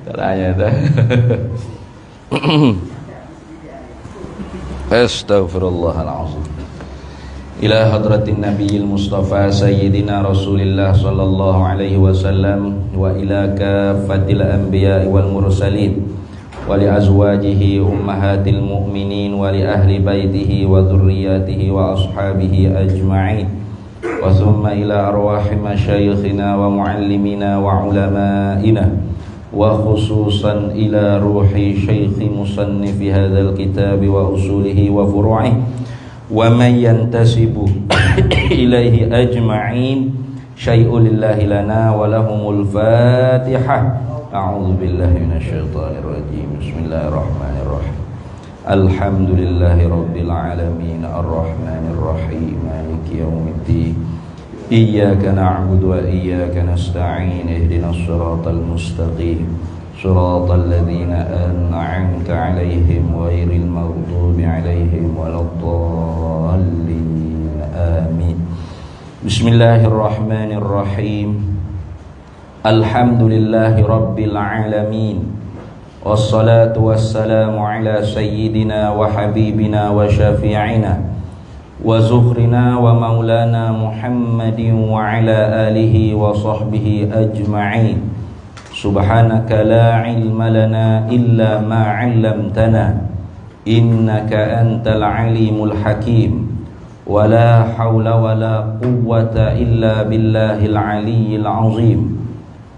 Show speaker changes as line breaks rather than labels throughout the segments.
Caranya dah. Astaghfirullahalazim. Ila hadratin nabiyil mustafa sayyidina rasulillah sallallahu alaihi wasallam wa ila kafatil anbiya wal mursalin wa li azwajihi ummahatil mu'minin wa li ahli baitihi wa dhurriyyatihi wa ashabihi ajma'in wa thumma ila arwahi masyayikhina wa muallimina wa ulama'ina wa khususan ila ruhi syaikhi musannifi hadzal kitab wa usulihi wa furu'ihi wa man yantasibu ilaihi ajma'in syai'un lillahi lana wa lahumul fatihah. A'udzu billahi minasyaitonir rajim. Bismillahirrahmanirrahim. Alhamdulillahi rabbil alamin arrahmanir rahim maliki yaumiddin. Iyyaka na'budu wa iyyaka nasta'in ihdinas siratal mustaqim siratal ladzina an'amta 'alaihim ghairil maghdubi 'alaihim waladdallin. Amin. Bismillahirrahmanirrahim. Alhamdulillahi rabbil alamin. Wassalatu wassalamu ala sayyidina wa habibina wa syafi'ina wa zuhrina wa maulana Muhammadin wa ala alihi wa sahbihi ajma'in. Subhanaka la ilma lana illa ma 'allamtana innaka antal alimul hakim. Wa la hawla wa la quwwata illa billahil aliyyil azim.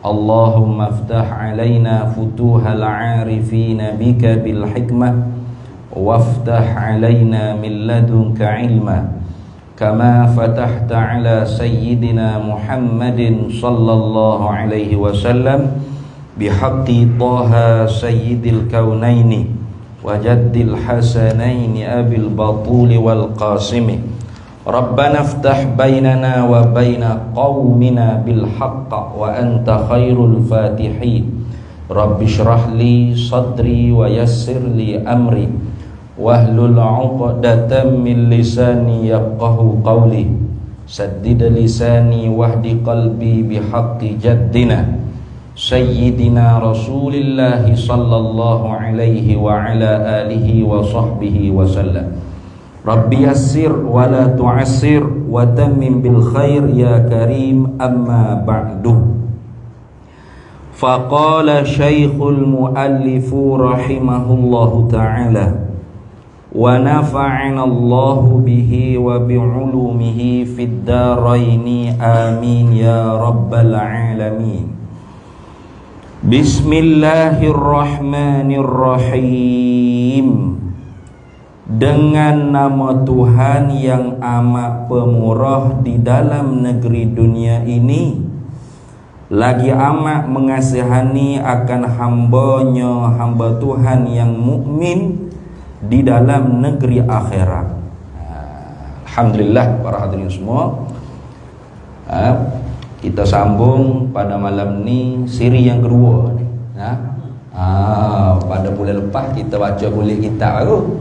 Allahumma aftah alaina futuhal 'arifina bika bil hikmah waftah alaina min ladunka ilma kama fatahta ala sayyidina Muhammadin sallallahu alaihi wasallam bihaqqi Taha sayyidil kaunaini wa jaddil hasanaini abil batuli wal qasimi. Rabbana iftah bainana wa baina qaumina bil haqq wa anta khairul fatihin. Rabbi shrah li sadri wa yassir li amri wahlul 'uqdatam min lisani yafqahu qawli. Saddid lisani wahdi qalbi bihaqqi jaddina sayyidina Rasulillah sallallahu alaihi wa ala alihi wa sahbihi wa sallam. Rabbi yassir wa la tu'assir wa tammim bil khair ya karim. Amma ba'du. Faqala syaikhul muallifu rahimahullahu ta'ala wa nafa'ana Allahu bihi wa bi'ulumihi fid daraini amin ya rabbal alamin. Bismillahirrahmanirrahim. Dengan nama Tuhan yang amat pemurah di dalam negeri dunia ini, lagi amat mengasihani akan hambanya, hamba Tuhan yang mukmin di dalam negeri akhirat. Alhamdulillah para hadirin semua, kita sambung pada malam ni siri yang kedua ni. Pada bulan lepas kita baca kulit kitab baru.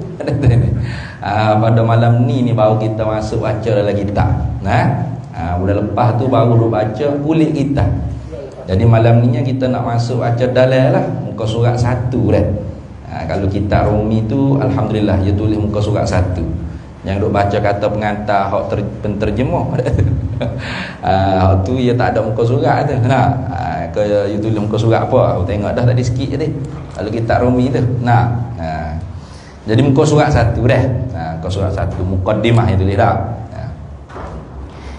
Pada malam ni baru kita masuk baca dalam kitab. Bulan lepas tu baru baca kulit kitab. Jadi malam ni kita nak masuk baca dalam lah, muka surat 1 dah. Kalau kitab Rumi tu alhamdulillah dia tulis muka surat 1. Yang duk baca kata pengantar hak penterjemah. Hak tu dia tak ada muka surat tu. Ke you tulis muka surat apa? Aku tengok dah tadi sikit je. Kalau kitab Rumi tu. Jadi muka surat 1 dah. Muka surat 1 muqaddimah itu tulis dah.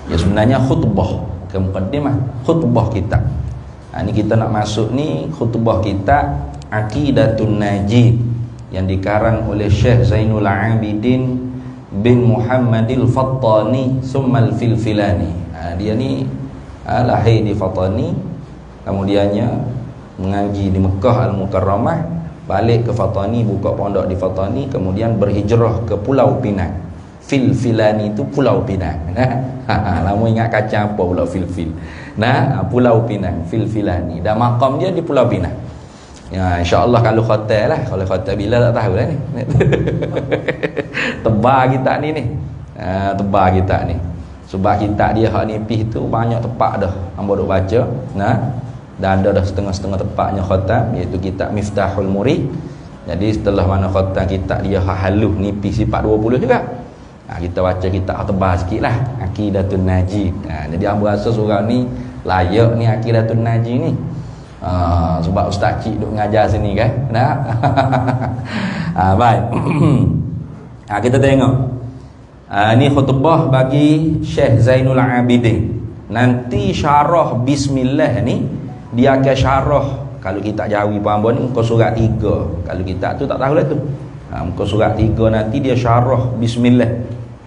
Ya sebenarnya khutbah, ke muqaddimah, khutbah kitab. Ni kita nak masuk ni khutbah kitab Aqidatun Najib yang dikarang oleh Syekh Zainul Abidin bin Muhammadil Fattani summal Filfilani. Dia ni lahir di Fattani, kemudiannya mengaji di Mekah Al-Mukarramah, balik ke Fattani, buka pondok di Fattani, kemudian berhijrah ke Pulau Pinang. Filfilani itu Pulau Pinang. Lama ingat kacang apa Pulau Filfil. Pulau Pinang, Filfilani. Dan makam dia di Pulau Pinang. Ya, insya-Allah kalau khotel lah. Kalau khotel bila tak tahu lah ni. Tebar kitab ni. Tebar kitab ni. Sebab kitab dia hak nipis tu banyak tepat dah hamba duk baca. Dan ada dah setengah-setengah tempatnya khatam, iaitu kitab Miftahul Murid. Jadi setelah mana khatam kitab dia halus nipis sifat 20 juga. Kita baca kitab tebal sikit lah, Aqidatun Naji. Jadi hamba rasa surah ni layak ni Aqidatun Naji ni. Sebab Ustaz Cik duk ngajar sini kan. Baik. Kita tengok. Ni khutbah bagi Syekh Zainul Abidin. Nanti syarah bismillah ni dia akan syarah. Kalau kita Jawi pun muka surat 3. Kalau kita tu tak tahu lah tu. Muka surat 3 nanti dia syarah bismillah.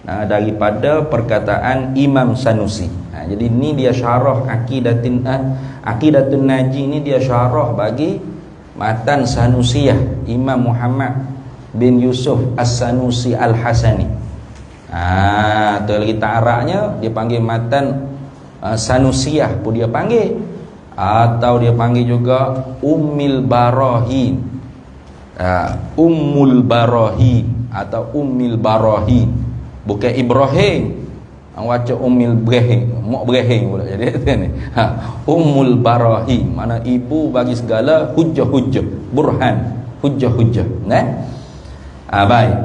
Daripada perkataan Imam Sanusi. Jadi ni dia syarah Aqidatun Naji ni dia syarah bagi matan Sanusiyah Imam Muhammad bin Yusuf As-Sanusi Al-Hasani. Tu kita Arabnya dia panggil matan Sanusiyah pun dia panggil, atau dia panggil juga Ummul Barahin, Ummul Barahin atau Ummul Barahin, bukan Ibrahim. Baca Ummul Ibrahim, Mak Ibrahim pula jadi ni. Ummul Barahin mana ibu bagi segala hujah-hujah, burhan, hujah-hujah. Baik.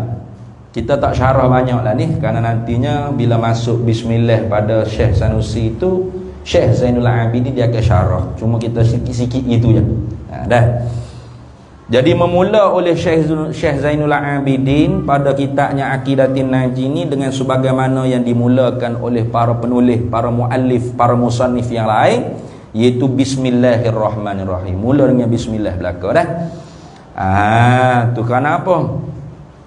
Kita tak syarah banyak lah ni, kerana nantinya bila masuk bismillah pada Syekh Sanusi itu, Syekh Zainul Abidin dia akan syarah. Cuma kita sikit-sikit gitu je. Dah. Jadi memula oleh Syekh Zainul Abidin pada kitabnya Aqidatun Naji ni dengan sebagaimana yang dimulakan oleh para penulis, para muallif, para musannif yang lain, iaitu Bismillahirrahmanirrahim. Mula dengan bismillah belaka dah. Tu kerana apa?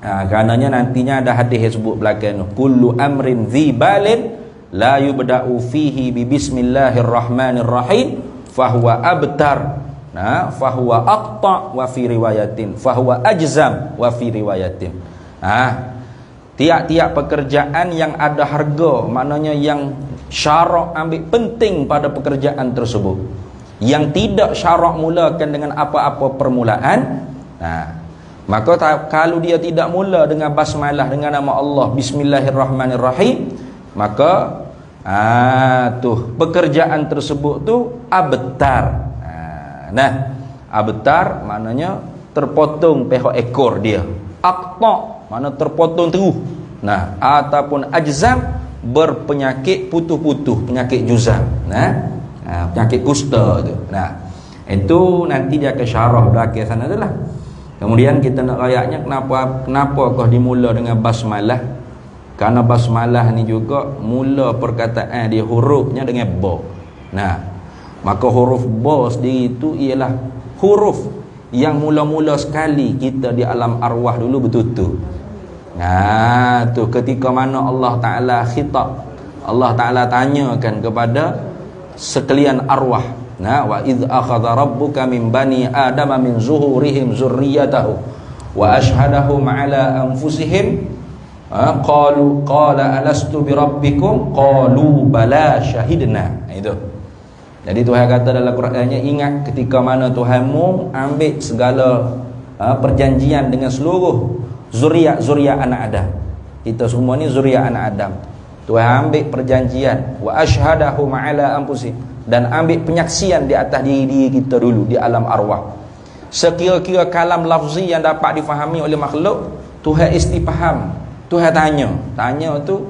Karenanya nantinya ada hadis sebut belakang, kullu amrin dzibalin la yubda'u fihi bi bismillahirrahmanirrahim fahuwa abtar, fahuwa aqta wa fi riwayatin fahuwa ajzam wa fi riwayatin. Tiap-tiap pekerjaan yang ada harga, maknanya yang syarak ambil penting pada pekerjaan tersebut, yang tidak syarak mulakan dengan apa-apa permulaan, maka kalau dia tidak mula dengan basmalah, dengan nama Allah, Bismillahirrahmanirrahim, maka pekerjaan tersebut tu abtar. Abtar maknanya terpotong pihak ekor dia. Aqta makna terpotong terus. Ataupun ajzam, berpenyakit putus-putus, penyakit juzam. Penyakit kusta tu. Itu nanti dia akan syarah belakang sana tu lah. Kemudian kita nak rayaknya kenapa kau dimula dengan basmalah? Karena basmalah ni juga mula perkataan dia hurufnya dengan ba. Maka huruf ba sendiri itu ialah huruf yang mula-mula sekali kita di alam arwah dulu bertutur. Tu ketika mana Allah Ta'ala khitab, Allah Ta'ala tanyakan kepada sekalian arwah. Wa idh akhadha rabbuka min bani adama min zuhurihim zurriyatahu wa ashhadahum ala anfusihim qala alastu bi rabbikum qalu bala syahidna. Itu. Jadi Tuhan kata dalam Qurannya, ingat ketika mana Tuhanmu ambil segala perjanjian dengan seluruh zuriat anak Adam. Kita semua ni zuriat anak Adam. Tuhan ambil perjanjian wa ashhadahum ala anfusihim, dan ambil penyaksian di atas diri kita dulu di alam arwah. Sekira-kira kalam lafzi yang dapat difahami oleh makhluk, Tuhan istifham, Tuhan tanya tu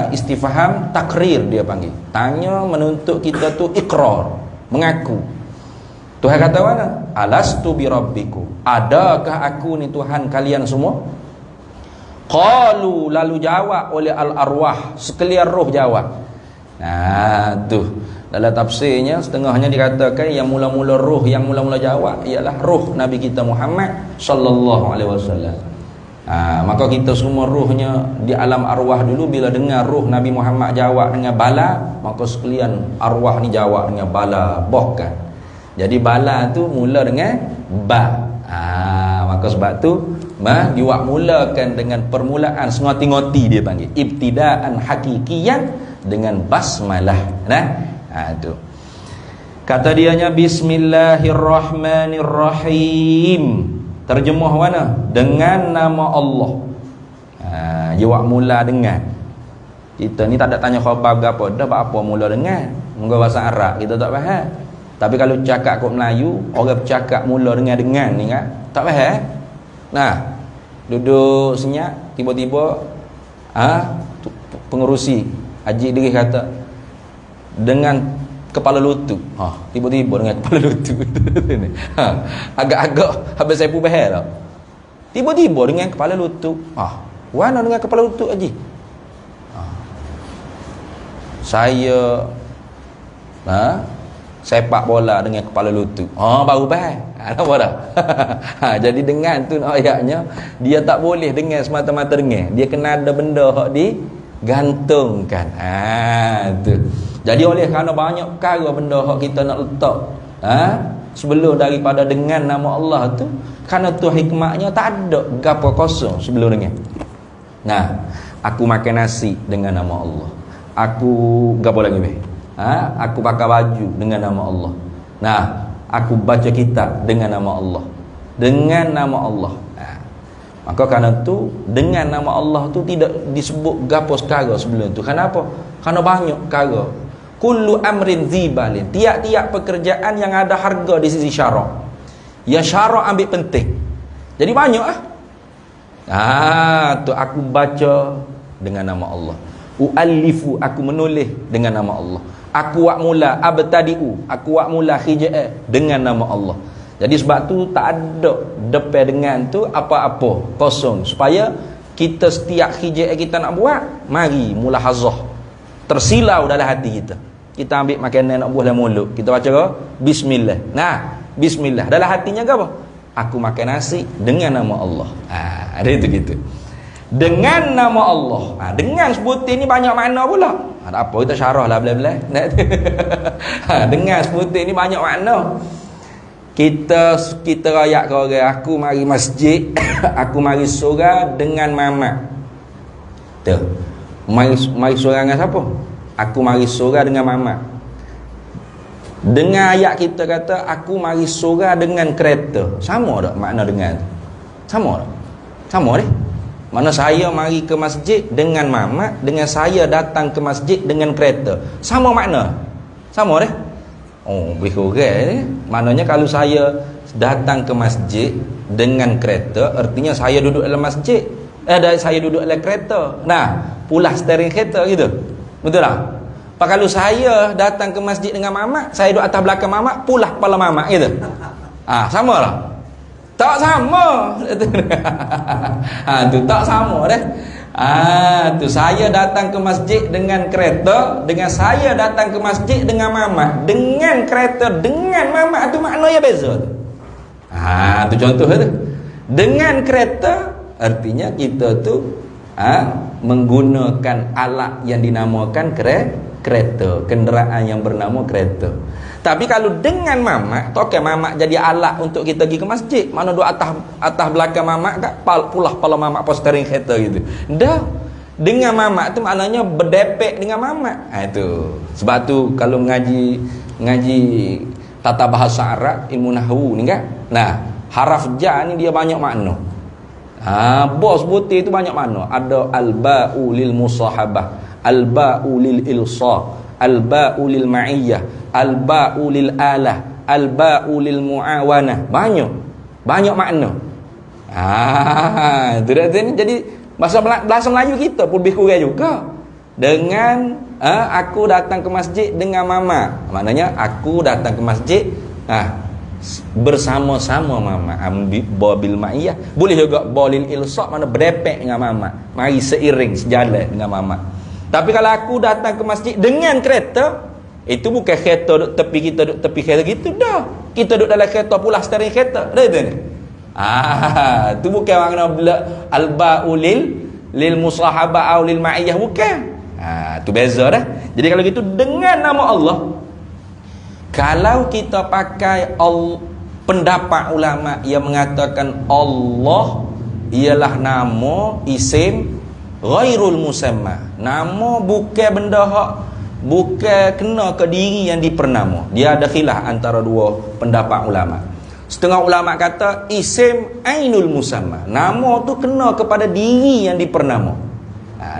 istifham takrir dia panggil. Tanya menuntut kita tu ikrar, mengaku. Tuhan kata mana? Alastu bi rabbikum, adakah aku ni Tuhan kalian semua? Qalu, lalu jawab oleh al-arwah, sekalian roh jawab. Tu dalam tafsirnya setengahnya dikatakan yang mula-mula roh, yang mula-mula jawab ialah roh Nabi kita Muhammad sallallahu alaihi wasallam. Maka kita semua rohnya di alam arwah dulu, bila dengar roh Nabi Muhammad jawab dengan bala, maka sekalian arwah ni jawab dengan bala, bahkan. Jadi bala tu mula dengan ba. Maka sebab tu diwak mulakan dengan permulaan ngoti-ngoti, dia panggil ibtidaan hakikiyan dengan basmalah. Tu kata dianya Bismillahirrahmanirrahim. Terjemah mana? Dengan nama Allah. Jawab mula dengan. Kita ni tak ada tanya khabar ke apa, dah apa mula dengan. Mungkin bahasa Arab kita tak faham. Tapi kalau cakap kod Melayu, orang bercakap mula dengan ni kan, tak faham. Nah, duduk senyap, tiba-tiba pengerusi Haji Idris kata dengan kepala lutut. Tiba-tiba dengan kepala lutut. Agak-agak habis saya pun faham dah. Tiba-tiba dengan kepala lutut. Mana dengan kepala lutut Haji? Saya sepak bola dengan kepala lutut. Baru faham. Nampak tak? Jadi dengan tu ayatnya dia tak boleh dengar semata-mata dengar. Dia kena ada benda hak digantungkan. Tu. Jadi oleh kerana banyak perkara benda hak kita nak letak sebelum daripada dengan nama Allah tu, kerana tu hikmahnya tak ada gapo kosong sebelum dengan. Nah, aku makan nasi dengan nama Allah. Aku gapo lagi weh? Aku pakai baju dengan nama Allah. Nah, aku baca kitab dengan nama Allah. Dengan nama Allah. Maka kerana tu dengan nama Allah tu tidak disebut gapo sekara sebelum tu. Kenapa? Kerana banyak perkara. Kullu amrin dzibalin. Tiap-tiap pekerjaan yang ada harga di sisi syarak. Ya syarak ambil penting. Jadi banyak tu aku baca dengan nama Allah. Uallifu, aku menulis dengan nama Allah. Aku wak mula abtadiu, aku wak mula khija'ah dengan nama Allah. Jadi sebab tu tak ada depan dengan tu apa-apa, kosong. Supaya kita setiap khija'ah kita nak buat, mari mulahazah, tersilau dalam hati kita. Kita ambil makanan nak buah dalam mulut, kita baca ke bismillah. Nah, bismillah dalam hatinya ke apa? Aku makan nasi dengan nama Allah. Ada itu gitu. Dengan nama Allah. Dengan sebutin ni banyak makna pula. Tak apa, kita syarah lah belah-belah. Dengan sebutin ni banyak makna. Kita rayak ke orang, aku mari masjid, aku mari surau dengan mamak. Tu. Mari surau dengan siapa? Aku mari surau dengan mamak. Dengan ayat kita kata aku mari surau dengan kereta. Sama tak makna dengan tu? Sama tak? Sama deh. Mana saya mari ke masjid dengan mamak, dengan saya datang ke masjid dengan kereta. Sama makna. Sama deh. Boleh korang. Maknanya kalau saya datang ke masjid dengan kereta, artinya saya duduk dalam masjid. Saya duduk dalam kereta. Nah, pulah steering kereta gitu. Betul tak? Kalau saya datang ke masjid dengan mamak, saya duduk atas belakang mamak, pulah kepala mamak gitu. Sama lah. Tak sama. Tu tak sama dah. Tu saya datang ke masjid dengan kereta, dengan saya datang ke masjid dengan mamak. Dengan kereta, dengan mamak tu maknanya beza tu. Tu contoh tu. Dengan kereta artinya kita tu menggunakan alat yang dinamakan kereta, kenderaan yang bernama kereta. Tapi kalau dengan mamak, toke mamak jadi alat untuk kita pergi ke masjid. Mana dua atas belakang mamak kat pulah kepala mamak postering kereta gitu. Dah. Dengan mamak tu maknanya berdepek dengan mamak. Itu. Sebab tu kalau ngaji tata bahasa Arab, ilmu nahwu ni kan. Nah, haraf ja ni dia banyak makna. Bos butir tu banyak makna. Ada al-ba'u lil musahabah, al-ba'u lil ilsa, al-ba'u lil ma'iyyah, al-ba'u lil alah, al-ba'u lil muawanah. Banyak makna. Jadi bahasa Melayu kita pun lebih kurang juga. Dengan aku datang ke masjid dengan mama. Maknanya aku datang ke masjid bersama-sama mama. Bil ma'iyah. Boleh juga bolil ilsa, mana berdepek dengan mama. Mari seiring sejalan dengan mama. Tapi kalau aku datang ke masjid dengan kereta, itu bukan kereta duduk tepi kita, duduk tepi kereta gitu dah. Kita duduk dalam kereta pula steering kereta. Dah itu ni. Itu bukan makna al-ba'u lil musahabah au lil ma'iyah, bukan. Tu beza dah. Jadi kalau gitu dengan nama Allah, kalau kita pakai pendapat ulama yang mengatakan Allah ialah nama isim ghairul musamma. Nama bukan benda hak, bukan kena ke diri yang dipernama. Dia ada khilaf antara dua pendapat ulama. Setengah ulama kata isim ainul musamma. Nama tu kena kepada diri yang dipernama.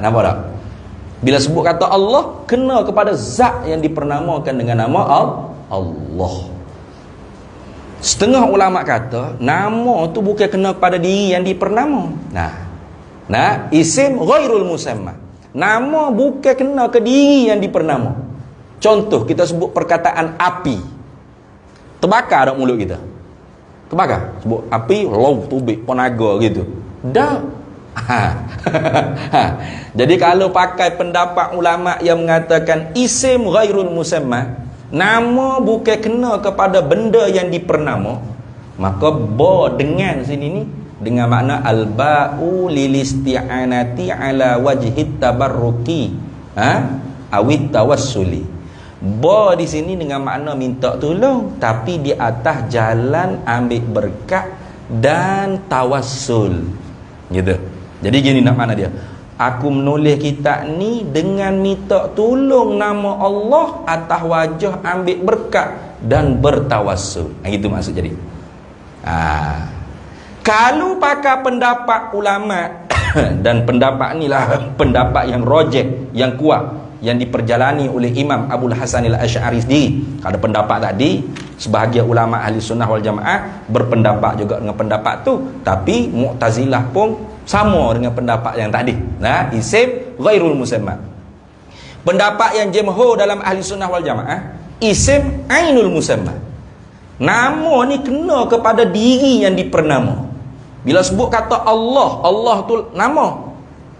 Nampak tak? Bila sebut kata Allah, kena kepada zat yang dipernamakan dengan nama Allah. Setengah ulama kata nama tu bukan kena pada diri yang dipernama. Nah, isim ghairul musamma. Nama bukan kena ke diri yang dipernama. Contoh kita sebut perkataan api. Terbakar tak mulut kita? Terbakar. Sebut api, lau tubik ponaga gitu. Dah. Jadi kalau pakai pendapat ulama yang mengatakan isim ghairul musamma, nama bukan kena kepada benda yang dipernama, maka ba dengan sini ni dengan makna al-ba'u lil isti'anati ala wajhit tabarruki awit tawassuli. Ba di sini dengan makna minta tolong tapi di atas jalan ambil berkat dan tawassul. Gitu. Jadi gini nak makna dia. Aku menulis kitab ni dengan minta tolong nama Allah atas wajah ambil berkat dan bertawassul. Itu maksud jadi. Kalau pakai pendapat ulama dan pendapat inilah pendapat yang rajih, yang kuat, yang diperjalani oleh Imam Abul Hasan al-Asy'ari sendiri. Ada pendapat tadi, sebahagian ulama ahli sunnah wal jamaah berpendapat juga dengan pendapat tu, tapi Mu'tazilah pun sama dengan pendapat yang tadi. Nah, isim ghairul musamma. Pendapat yang jumhur dalam ahli sunnah wal jamaah, isim ainul musamma. Nama ni kena kepada diri yang dipernama. Bila sebut kata Allah, Allah tu nama.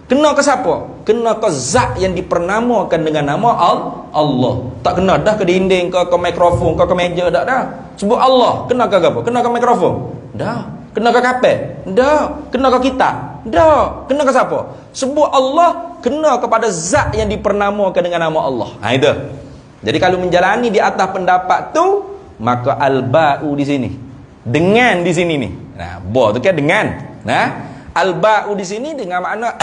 Kena ke siapa? Kena ke zat yang dipernamakan dengan nama Allah. Tak kena dah ke dinding, ke mikrofon, ke meja, dah dah. Sebut Allah, kena ke apa? Kena ke mikrofon? Dah. Kena ke kapal? Dah. Kena ke kitab? Dah. Kena ke siapa? Sebut Allah, kena kepada zat yang dipernamakan dengan nama Allah. Itu. Jadi kalau menjalani di atas pendapat tu, maka al-ba'u di sini. Dengan di sini ni. Nah, ba tu kan dengan. Nah, al-ba'u di sini dengan makna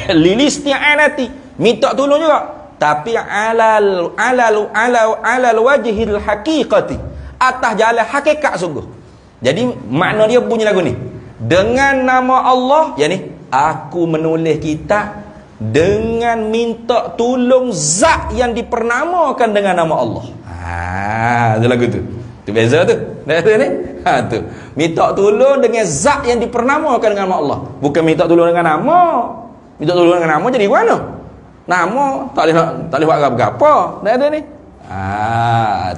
lilis ti'anati, minta tolong juga, tapi alal wajhil haqiqati, atas jalan hakikat sungguh. Jadi makna dia bunyi lagu ni, dengan nama Allah, yakni aku menulis kitab dengan minta tolong zat yang dipernamakan dengan nama Allah. Itu lagu tu. Tu beza tu. Dah tu ni. Tu. Minta tolong dengan zat yang dipernamakan dengan nama Allah. Bukan minta tolong dengan nama. Minta tolong dengan nama jadi mana? Nama tak boleh buat apa-apa. Dah tu ni.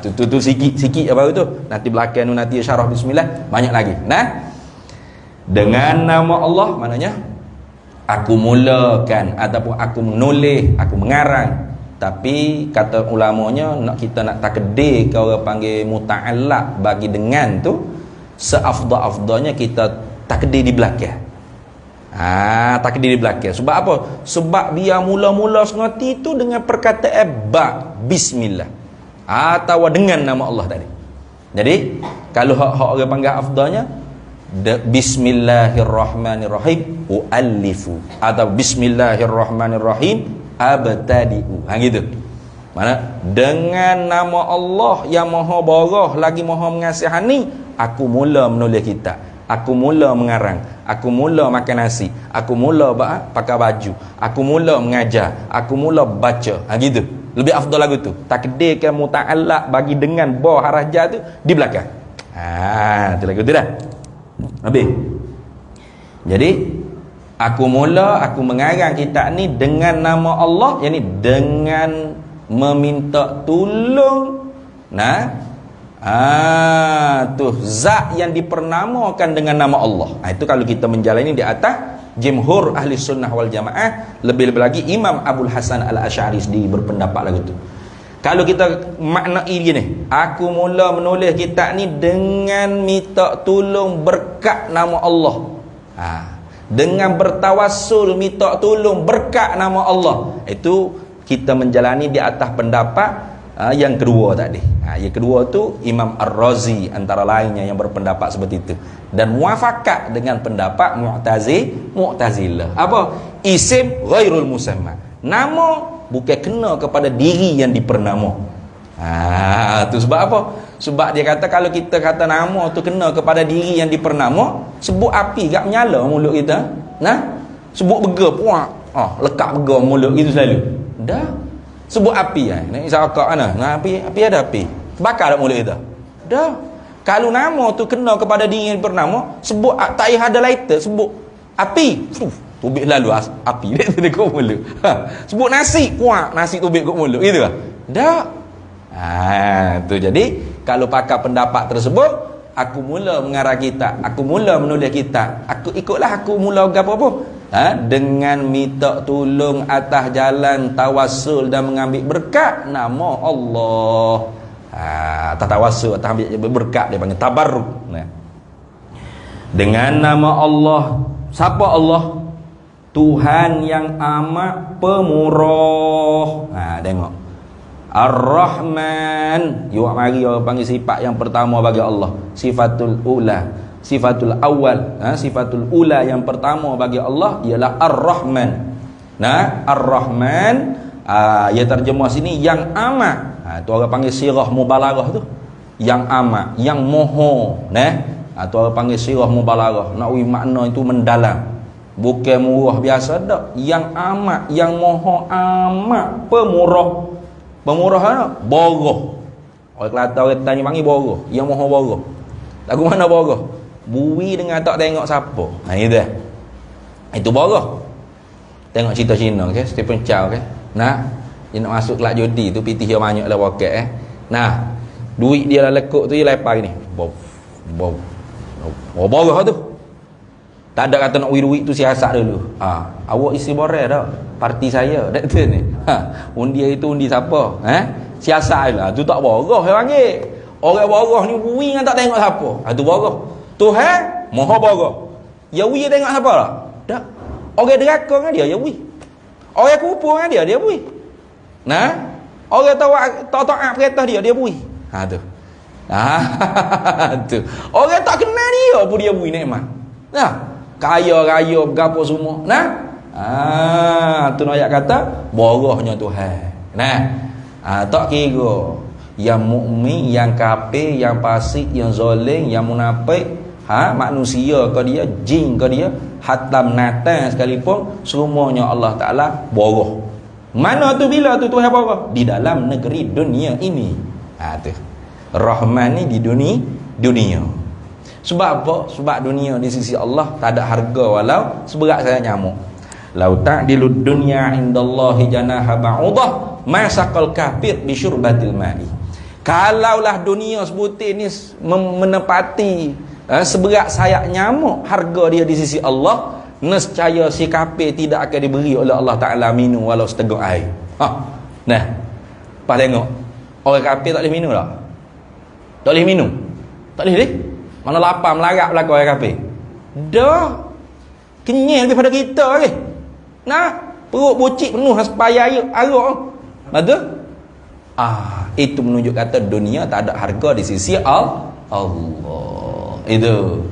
Tu sikit apa tu. Nanti belakang tu nanti syarah bismillah banyak lagi. Nah. Dengan nama Allah maknanya aku mulakan ataupun aku menulis, aku mengarang. Tapi kata ulamanya kita nak takdir ke orang panggil muta'allaq bagi dengan tu, seafdal-afdalnya kita takdir di belakang. Takdir di belakang. Sebab apa? Sebab dia mula-mula sengerti tu dengan perkataan bismillah atau dengan nama Allah tadi. Jadi kalau hak orang panggil afdalnya bismillahirrahmanirrahim u'allifu atau bismillahirrahmanirrahim abtadi'u. Gitu. Mana dengan nama Allah yang Maha Barah lagi Maha Mengasihani, aku mula menulis kitab, aku mula mengarang, aku mula makan nasi, aku mula pakai baju, aku mula mengajar, aku mula baca. Gitu. Lebih afdal lagu tu. Takdirkan muta'allaq bagi dengan ba harah ja tu di belakang. Tu lagu tu dah. Habis. Jadi aku mengarang kitab ni dengan nama Allah, yakni dengan meminta tolong tu zat yang dipernamakan dengan nama Allah. Itu kalau kita menjalani di atas jumhur ahli sunnah wal jamaah. Lebih-lebih lagi Imam Abul Hasan al-Asy'ari sendiri berpendapat lagu tu. Kalau kita maknai gini, aku mula menulis kitab ni dengan minta tolong berkat nama Allah. Dengan bertawassul minta tolong berkat nama Allah. Itu kita menjalani di atas pendapat yang kedua tadi. Yang kedua tu Imam Ar-Razi antara lainnya yang berpendapat seperti itu, dan muafakat dengan pendapat Mu'tazilah. Apa? Isim ghairul musamma. Nama bukan kena kepada diri yang dipernama. Tu sebab apa? Sebab dia kata kalau kita kata nama tu kena kepada diri yang dipernama, sebut api gak menyala mulut kita. Sebut bega puak. Lekat bega mulut gitu selalu. Dah. Sebut api nak isakak mana? Api ada api. Bakar tak mulut kita? Dah. Kalau nama tu kena kepada diri yang bernama, sebut tak payah ada lighter, sebut api. Tubik lalu api dia dekat mulut. Sebut nasi, kuat nasi tubik kat mulut. Gitu lah. Dah. Tu jadi kalau pakai pendapat tersebut, aku mula mengarah kitab, aku mula menulis kitab, aku ikutlah aku mula apa dengan minta tolong atas jalan tawassul dan mengambil berkat nama Allah. Atas tawassul, atas ambil berkat, dia panggil tabarruk. Dengan nama Allah. Siapa Allah? Tuhan yang amat pemurah. Tengok, Ar-Rahman. Yuk mari orang panggil sifat yang pertama bagi Allah, sifatul ula, sifatul awal. Sifatul ula yang pertama bagi Allah ialah Ar-Rahman. Ar-Rahman, ia terjemah sini yang amat. Tu orang panggil sirah mubalaghah tu, yang amat, yang moho. Tu orang panggil sirah mubalaghah. Nak makna itu mendalam, bukan murah biasa dak. Yang amat, yang moho amat pemurah. Pemurah mana? Boroh. Orang Kelantan orang tanya panggil boroh, yang moho boroh. Lagu mana boroh? Bui dengan tak tengok siapa. Itu boroh. Tengok cerita Cina ke, Stephen Chow ke. Dia nak masuk kelab judi tu, pitih dia banyak lah poket duit dia lah lekuk tu, dia lepas gini. Boroh tu. Tak ada kata nak duit tu siasat dulu. Awak isi borel dah. Parti saya. Tak tu ni. Undi itu undi siapa? Siasat lah. Tu tak boroh dia panggil. Orang boroh ni bui dengan tak tengok siapa. Tu boroh. Tuhan maha boroh. Ya bui tengok siapa tak? Tak. Orang deraka dengan dia, ya bui. Orang kupu dengan dia bui. Orang taat perintah dia bui. Tu. Tu. Orang tak kenal dia pun dia bui nikmat. Kaya-kaya berapa semua. Tu ayat kata borohnya Tuhan. Tak kira yang mukmin, yang kafir, yang fasik, yang zalim, yang munafik, manusia ke dia, jin ke dia, hatta binatang sekalipun, semuanya Allah Taala boroh. Mana tu bila tu Tuhan boroh? Di dalam negeri dunia ini. Tu. Rahman ni di dunia. Sebab apa? Sebab dunia di sisi Allah tak ada harga walau seberat sayap nyamuk. Lau ta'dilud dunya indallahi janaha ba'udah ma saqal kafir bi syurbatil ma'i. Kalaulah dunia sebutir ni menepati seberat sayap nyamuk harga dia di sisi Allah, nescaya si kafir tidak akan diberi oleh Allah Taala minum walau seteguk air. Pas tengok orang kafir tak boleh minum tak? Tak boleh minum. Tak boleh deh. Mana lapar melarat belakang orang kafir. Dah kenyang daripada kita lagi. Perut bucik penuh sepaya air arak. Betul? Itu menunjuk kata dunia tak ada harga di sisi Allah. Itu.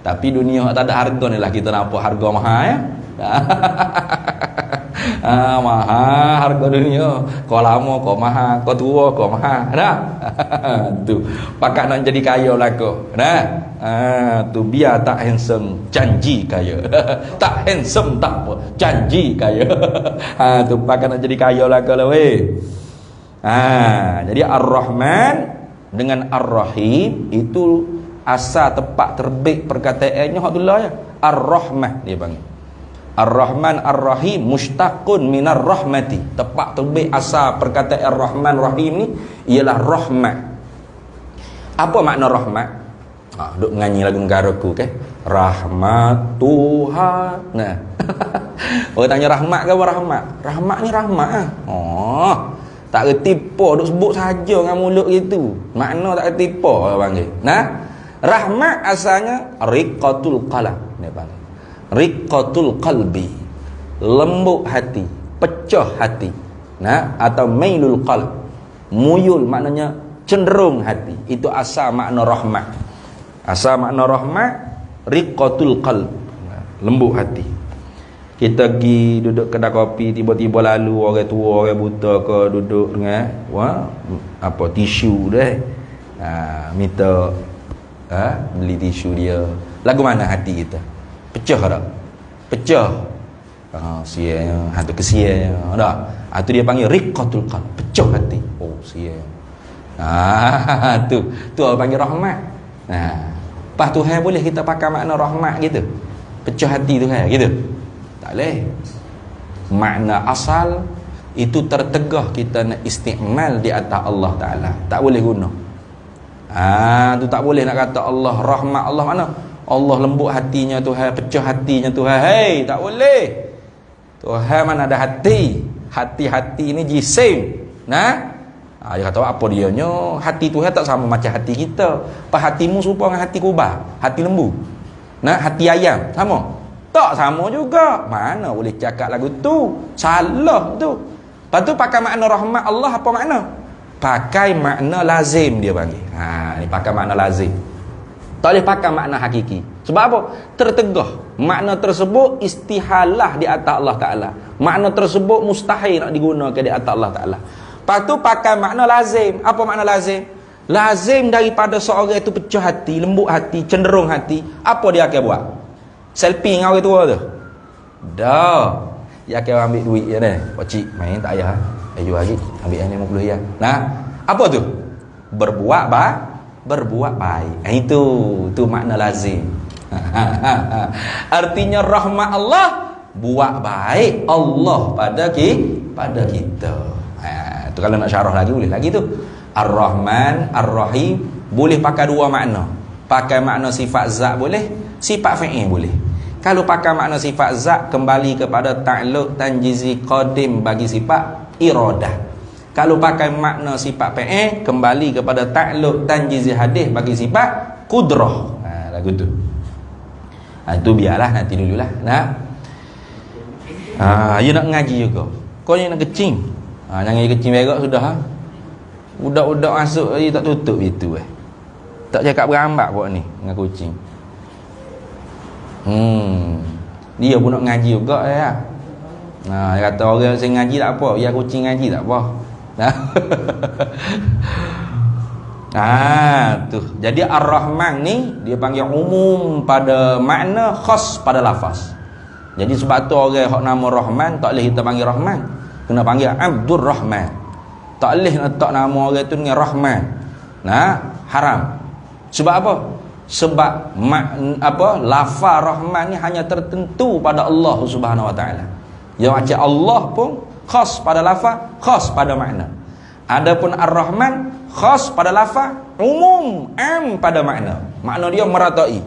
Tapi dunia tak ada harga ni lah kita nampak harga mahal ya. Mahal harga dunia. Kau lama kau mahal, kau tua kau mahal. Tu. Pakat nak jadi kaya lah kau. Tu biar tak handsome janji kaya. Tak handsome tak apa, janji kaya. Tu pakat nak jadi kaya lah kau lah weh. Jadi Ar-Rahman dengan Ar-Rahim itu asal tepat terbit perkataannya Abdullah ya. Ar-Rahmah dia panggil. Ar-Rahman Ar-Rahim mushtaqun minar rahmati. Tepat terbit asal perkataan Ar-Rahman Rahim ni ialah rahmat. Apa makna rahmat? Duk nyanyi lagu negara ku ke? Rahmat Tuhan. Orang tanya rahmat ke apa rahmat? Rahmat ni rahmat tak reti po duk sebut saja dengan mulut gitu. Makna tak reti po orang panggil. Rahmat asalnya riqatul qalam dia panggil. Riqatul qalbi, lembut hati, pecah hati. Atau mailul qalb, muyul maknanya cenderung hati. Itu asal makna rahmat. Asal makna rahmat riqatul qalb, lembut hati. Kita pergi duduk kedai kopi, tiba-tiba lalu orang tua, orang buta ke duduk dengan tisu dia. Minta beli tisu dia. Lagu mana hati kita? Pecah tak? Pecah. Sianya, hantu kesianya. Tak? Itu dia panggil riqatul qalb, pecah hati. Sianya. Tu orang panggil rahmat. Lepas Tuhan boleh kita pakai makna rahmat gitu, pecah hati Tuhan gitu? Tak boleh. Makna asal itu tertegah kita nak isti'mal di atas Allah Ta'ala, tak boleh guna. Tu tak boleh nak kata Allah rahmat. Allah mana? Allah lembut hatinya Tuhan, pecah hatinya Tuhan. Hei, tak boleh. Tuhan mana ada hati. Hati-hati ni jisim. Dia kata apa dianya? Hati Tuhan tak sama macam hati kita. Apa hatimu serupa dengan hati kubah, hati lembu. Hati ayam sama? Tak sama juga. Mana boleh cakap lagu tu? Salah tu. Lepas tu pakai makna rahmat Allah apa makna? Pakai makna lazim dia panggil. Ni pakai makna lazim. Tak boleh pakai makna hakiki. Sebab apa? Tertegah. Makna tersebut istihalah di atas Allah Ta'ala. Makna tersebut mustahil nak digunakan di atas Allah Ta'ala. Lepas tu pakai makna lazim. Apa makna lazim? Lazim daripada seorang itu pecah hati, lembut hati, cenderung hati. Apa dia akan buat? Selfie dengan orang tua tu? Dah. Dia akan ambil duit je ni. Pakcik, main tak payah. Ayo lagi. Ambil yang RM50. Apa tu? Berbuat baik. Itu makna lazim. Artinya rahmat Allah, buat baik Allah pada kita. Tu kalau nak syarah lagi boleh lagi tu. Ar-Rahman, Ar-Rahim boleh pakai dua makna. Pakai makna sifat zat boleh, sifat fi'il boleh. Kalau pakai makna sifat zat, kembali kepada ta'alluq tanjizi qadim bagi sifat iradah. Kalau pakai makna sifat fi'il, kembali kepada ta'alluq tanjizi hadis bagi sifat qudrah. Lagu tu. Itu biarlah nanti dululah. You nak ngaji juga. Kau ni nak kecing. Jangan kecing berak sudah. Budak-budak masuk dia tak tutup itu Tak cakap berambak buat ni dengan kucing. Dia pun nak ngaji juga ya. Dia kata orang yang ngaji tak apa, ya kucing ngaji tak apa. Tu. Jadi Ar-Rahman ni dia panggil umum pada makna, khas pada lafaz. Jadi sebab tu orang hak nama Rahman tak boleh kita panggil Rahman. Kena panggil Abdur Rahman. Tak boleh nak letak nama orang tu dengan Rahman. Haram. Sebab apa? Sebab lafaz Rahman ni hanya tertentu pada Allah Subhanahu Wa Taala. Yang macam Allah pun khas pada lafaz, khas pada makna. Adapun Ar-Rahman khas pada lafaz, umum, am pada makna. Makna dia meratai.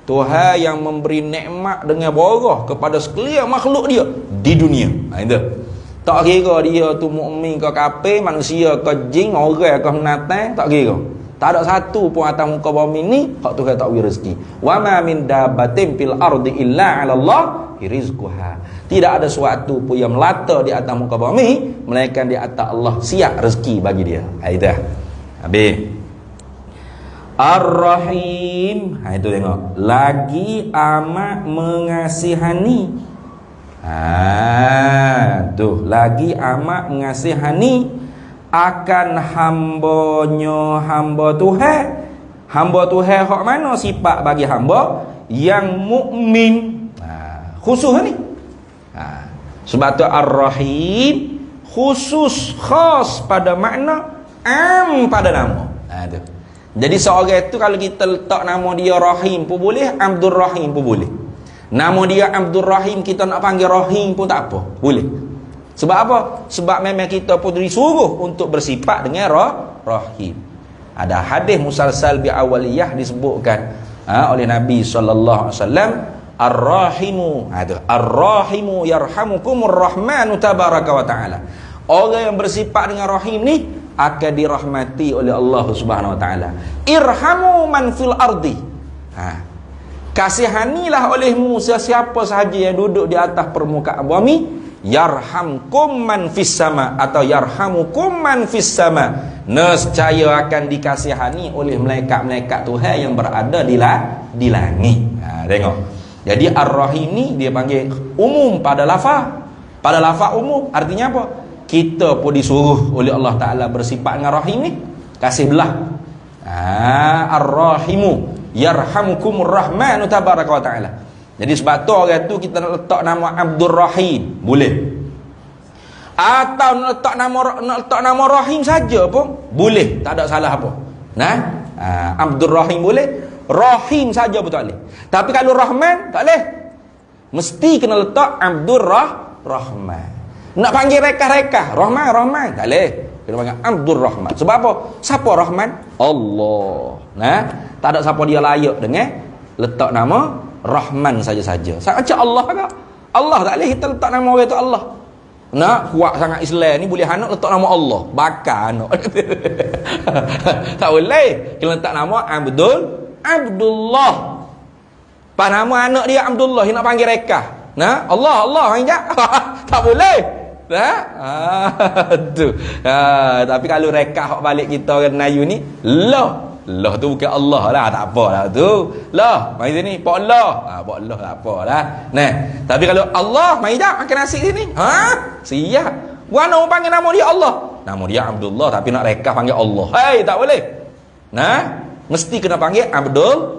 Tuhan yang memberi nikmat dengan borah kepada sekalian makhluk dia di dunia. Itu. Tak kira dia tu mukmin ke kafir, manusia ke jin, orang ke binatang, tak kira. Tak ada satu pun atas muka bumi ni hak Tuhan tak beri rezeki. Wa ma min dabbatin fil ardi illa 'ala Allah rizquha. Tidak ada suatu pun yang melata di atas muka bumi melainkan di atas Allah siap rezeki bagi dia. Itu dah. Habis. Ar-Rahim. Itu tengok. Lagi amat mengasihani. Tu lagi amat mengasihani akan hamba Tuhan. Hamba Tuhan hak mana sifat bagi hamba yang mukmin. Khusus ni. Sebab tu Ar-Rahim khusus, khas pada makna, am pada nama. Tu. Jadi seorang itu kalau kita letak nama dia Rahim pun boleh, Abdur Rahim pun boleh. Nama dia Abdur Rahim, kita nak panggil Rahim pun tak apa, boleh. Sebab apa? Sebab memang kita pun disuruh untuk bersifat dengan Rahim. Ada hadis musalsal bi awaliyah disebutkan oleh Nabi sallallahu alaihi wasallam, Ar-Rahimu, Ar-Rahimu yarhamukumur Rahmanu tabaraka wa taala. Orang yang bersifat dengan Rahim ni akan dirahmati oleh Allah Subhanahu wa taala. Irhamu man fil ardi. Kasihanilah olehmu sesiapa sahaja yang duduk di atas permukaan bumi, yarhamkum man fis sama, atau yarhamukum man fis sama. Nescaya akan dikasihani oleh malaikat-malaikat Tuhan yang berada di langit. Tengok. Jadi Ar-Rahim ni dia panggil umum pada lafaz. Pada lafaz umum artinya apa? Kita pun disuruh oleh Allah Ta'ala bersifat dengan Rahim ni. Kasih belah. Ar-Rahimu yarhamukumur Rahmanu tabaraka wa ta'ala. Jadi sebab tu orang tu kita nak letak nama Abdur Rahim boleh. Atau nak letak nama Rahim saja pun boleh, tak ada salah apa. Nah, Abdul Rahim boleh, Rahim saja pun tak boleh. Tapi kalau Rahman tak boleh. Mesti kena letak Abdul Rahman. Nak panggil rekah-rekah Rahman tak boleh. Kena panggil Abdul Rahman. Sebab apa? Siapa Rahman? Allah. Nah, tak ada siapa dia layak dengan letak nama Rahman saja-saja. Macam Allah ke? Allah tak boleh kita letak nama orang tu Allah. Nak kuat sangat Islam ni boleh anak letak nama Allah. Bakar anak. Tak boleh. Kena letak nama Abdullah. Pas nama anak dia Abdullah, dia nak panggil rekah. Nah, Allah injak. Tak boleh. Nah, tu. Tapi kalau rekah hok balik kita orang Melayu ni, Allah tu bukan Allah lah, tak apalah tu. Lah, mari sini, Pak Allah. Pak Allah tak apalah. Nah, tapi kalau Allah, mari dah makan nasi sini. Siap. Mana orang panggil nama dia Allah? Nama dia Abdullah tapi nak rekah panggil Allah. Hei, tak boleh. Nah, mesti kena panggil Abdullah.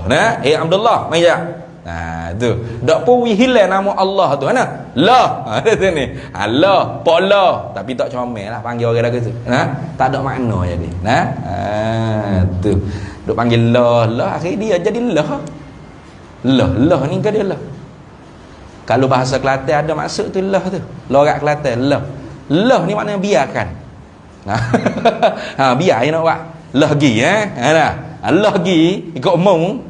Nah, Abdullah, mari dah. Nah, tu. Dak pun hilang nama Allah tu. Mana? Allah. Ada sini. Allah, Pak Allah. Tapi tak comel lah panggil orang lagu tu. Nah, tak ada makna jadi. Nah, tu. Duk panggil Allah, akhir dia jadi Allah ni ke dia Allah. Kalau bahasa Kelantan ada maksud tu Allah tu. Lorak Kelantan Allah ni maknanya biarkan. Biar je nak buat. Allah gi Allah gi ikut umum,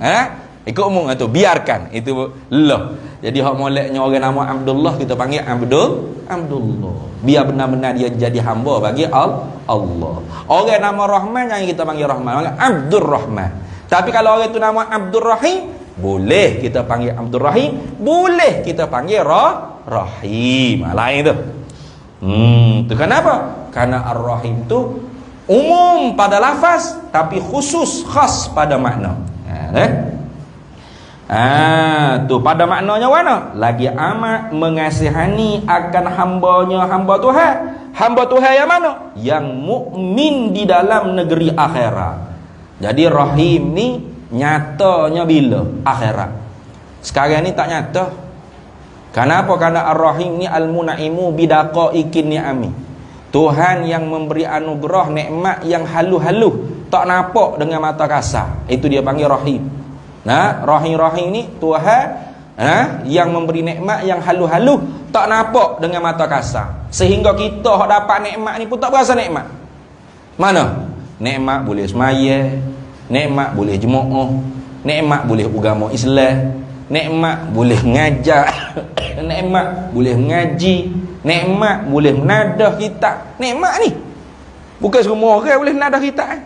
ikut umum tu biarkan itu Allah. Jadi hak moleknya orang nama Abdullah kita panggil Abdullah. Biar benar-benar dia jadi hamba bagi Allah. Orang nama Rahman yang kita panggil Rahman, Abdul Rahman. Tapi kalau orang itu nama Abdul Rahim, boleh kita panggil Abdul Rahim, boleh kita panggil Rahim. Lain tu. Tu kenapa? Karena Ar-Rahim tu umum pada lafaz tapi khusus khas pada makna. Tu pada maknanya mana? Lagi amat mengasihani akan hamba Tuhan. Hamba Tuhan yang mana? Yang mukmin di dalam negeri akhirat. Jadi Rahim ni nyatanya bila? Akhirat. Sekarang ni tak nyata. Kenapa? Karena Ar-Rahim ni al-munaimu bidaqaiqin ni'ami. Tuhan yang memberi anugerah nikmat yang halu-halu, tak nampak dengan mata kasar. Itu dia panggil Rahim. Nah, Rahim ni Tuhan yang memberi nikmat yang halu-halu, tak nampak dengan mata kasar. Sehingga kita hak dapat nikmat ni pun tak berasa nikmat. Mana? Nikmat boleh semaya, nikmat boleh jemaah, nikmat boleh agama Islam, nikmat boleh ngajar, nikmat boleh mengaji, nikmat boleh menadah kitab. Nikmat ni bukan semua orang boleh menadah kitab.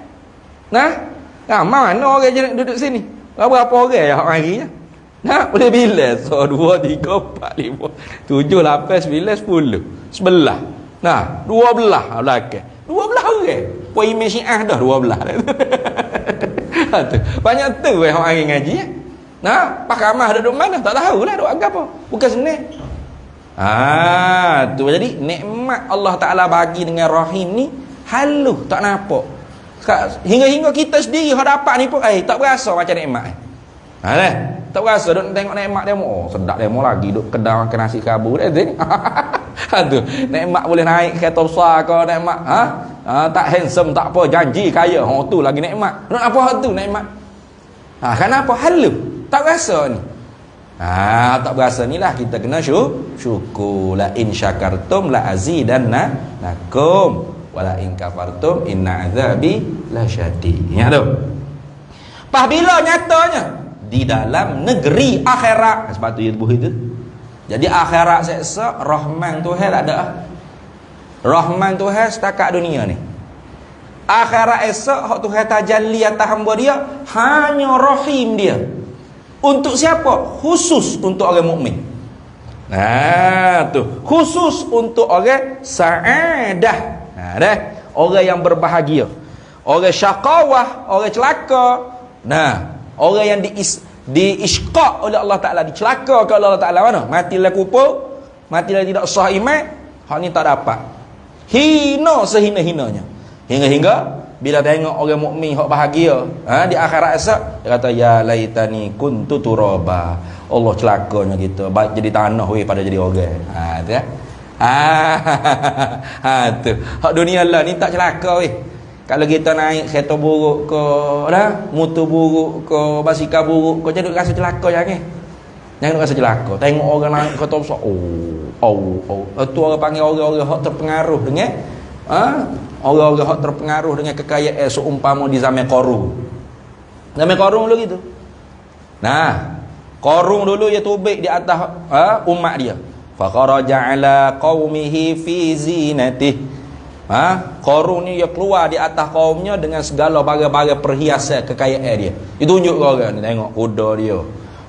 Mana orang duduk sini? Berapa orang yang harinya? Boleh bila? So 2, 3, 4, 5, 7, 8, 9, 10, 11. 12 belakang. 12 orang. Puan imam Syiah dah 12. Banyak tu yang hari ngaji. Pak Kamah duduk mana? Tak tahulah duduk agak apa. Bukan senang. Tu jadi nikmat Allah Taala bagi dengan Rahim ni haluh tak nampak. Hingga kita sendiri hak dapat ni pun tak berasa macam nikmat. Tak berasa duk tengok nikmat demo. Sedap demo lagi duk kedai makan nasi kabur dah ni. Tu nikmat boleh naik kereta besar ke nikmat. Tak handsome tak apa janji kaya. Tu lagi nikmat. Nak apa tu nikmat? Kenapa haluh? Tak berasa ni. Tak berasa ni lah kita kena syukur. La in syakartum la azidannakum wala in kafartum inna azabi lasyadid. Ya tu. Pas bila nyatanya di dalam negeri akhirat. Sebab tu dia buh itu. Jadi akhirat seksa Rahman Tuhan tak ada. Rahman Tuhan setakat dunia ni. Akhirat esok hak Tuhan tajalli atas hamba dia hanya Rahim dia. Untuk siapa? Khusus untuk orang mukmin. Tu khusus untuk orang saadah. Orang yang berbahagia, orang syaqawah, orang celaka. Orang yang diisqaq oleh Allah Taala, dicelaka oleh Allah Taala mana? Matilah kufur, matilah tidak sah iman, hak ni tak dapat. Hina sehina-hinanya. Hingga bila tengok orang mukmin hak bahagia, di akhirat esok dia kata ya laitani kuntu turaba. Allah celakanya kita, baik jadi tanah pada jadi orang. Tu Tu. Hak dunia lah ni tak celaka weh. Kalau kita naik kereta buruk ke dah, motor buruk ke, basikal buruk, kau jangan rasa celaka jangan. Jangan rasa celaka. Tengok orang naik kereta besar. Tu orang panggil orang-orang hak terpengaruh dengan orang-orang hak terpengaruh dengan kekayaan seumpama di zaman Qarun. Zaman Qarun dulu gitu. Nah, Qarun dulu dia tubik di atas umat dia. Fa kharaja ala qaumihi fi zinatihi. Qarun ni dia keluar di atas kaumnya dengan segala barang-barang perhiasan kekayaan dia. Dia tunjuk ke orang ni, tengok kuda dia,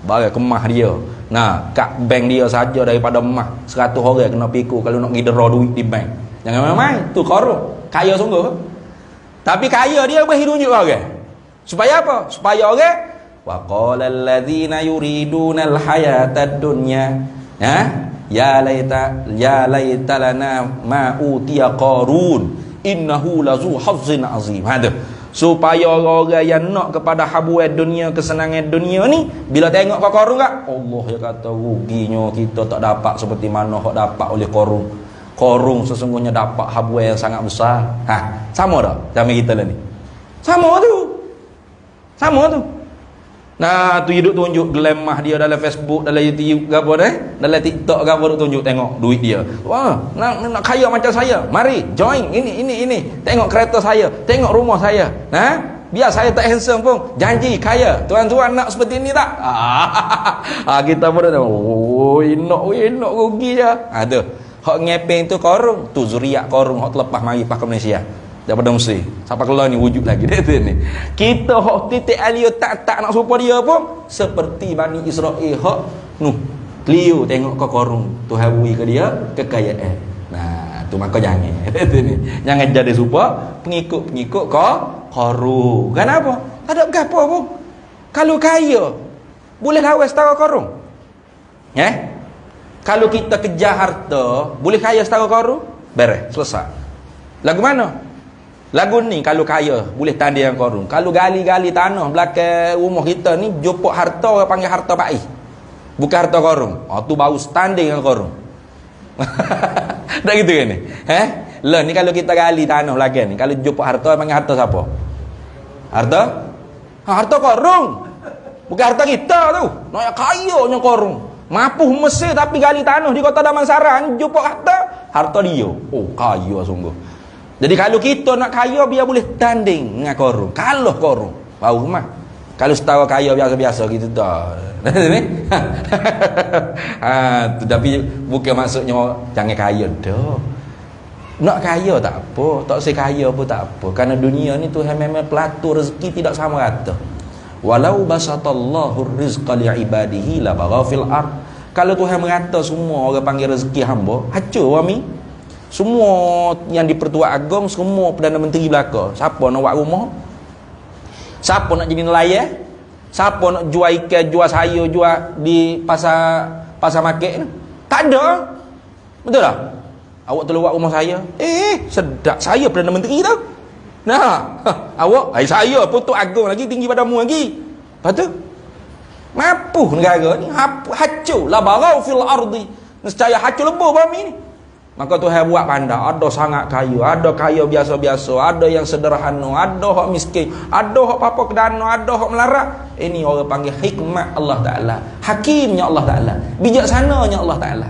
barang kemah dia. Nah, kat bank dia saja daripada emas 100 orang kena pikul kalau nak pergi draw duit di bank. Jangan main-main. Tu Qarun, kaya sungguh. Tapi kaya dia bagi tunjuk ke orang. Supaya apa? Supaya orang wa qala allazina yuriduna al-hayatad dunya. Ya laita lana ma utiya Qarun innahu lazu hazzin azim. Supaya orang yang nak kepada habuan dunia, kesenangan dunia ni, bila tengok ke Qarun tak, Allah ya kata ruginya kita tak dapat seperti mana hak dapat oleh Qarun. Qarun sesungguhnya dapat habuan yang sangat besar. Sama tak zaman kita lah ni? Sama tu. Nah, tu hidup tunjuk gelemah dia dalam Facebook, dalam YouTube ke apa dalam TikTok ke apa, tunjuk tengok duit dia. Wah, nak kaya macam saya. Mari join ini. Tengok kereta saya, tengok rumah saya. Biar saya tak handsome pun, janji kaya. Tuan-tuan nak seperti ini tak? Kita pun dah enak rugi je. Tu. Hak ngepeng tu Qarun, tu zuriat Qarun hak terlepas mari pas ke Malaysia. Daripada Mesir sampai keluar ni wujud lagi dia tu ni. Kita hak titik alia tak nak serupa dia pun seperti Bani Israel hak Clio tengok ke Qarun, Tuhan beri ke dia kekayaan. Nah, tu maka jangan tu ni. Jangan jadi serupa pengikut ke Qarun. Kenapa? Tak ada apa pun. Kalau kaya boleh lawan setara Qarun. Kalau kita kejar harta, boleh kaya setara Qarun? Beres, selesai. Lagu mana? Lagu ni kalau kaya boleh tanding dengan Qarun. Kalau gali-gali tanah belakang rumah kita ni jupuk harta, orang panggil harta pai. Bukan harta Qarun. Tu baru standing dengan Qarun. Tak gitu kan ni? Lah ni kalau kita gali tanah belakang ni, kalau jupuk harta panggil harta siapa? Harta Qarun. Bukan harta kita tu. Nak kayanya Qarun. Mapuh Mesir tapi gali tanah di kota Damansara, jupuk harta dia. Kaya sungguh. Jadi kalau kita nak kaya biar boleh tanding dengan Qarun. Kalau Qarun baru mah. Kalau setara kaya biasa-biasa gitu dah. Tapi bukan maksudnya jangan kaya dah. Nak kaya tak apa, tak usah kaya pun tak apa. Kerana dunia ni Tuhan memang pelatur rezeki tidak sama rata. Walau basatallahu rizqa li'ibadihi la bagha fil ard. Kalau Tuhan merata semua orang panggil rezeki hamba, hancur wami. Semua yang di Pertuan Agong, semua Perdana Menteri belaka. Siapa nak buat rumah? Siapa nak jadi nelayan? Siapa nak jual ikan, jual sayur, jual di pasar market ni? Tak ada. Betul tak? Awak tolong buat rumah saya. Sedap. Saya Perdana Menteri tau. Nah, awak, saya Pertuan Agong lagi tinggi padamu lagi. Lepas tu mapuh negara ni, hancur la barau fil ardi. Nescaya hancur lebur bumi ni. Maka Tuhan buat pandai, ada sangat kaya, ada kaya biasa-biasa, ada yang sederhana, ada hak miskin, ada hak apa kedana, ada hak melarat. Ini orang panggil hikmat Allah Ta'ala, hakimnya Allah Ta'ala, bijaksananya Allah Ta'ala.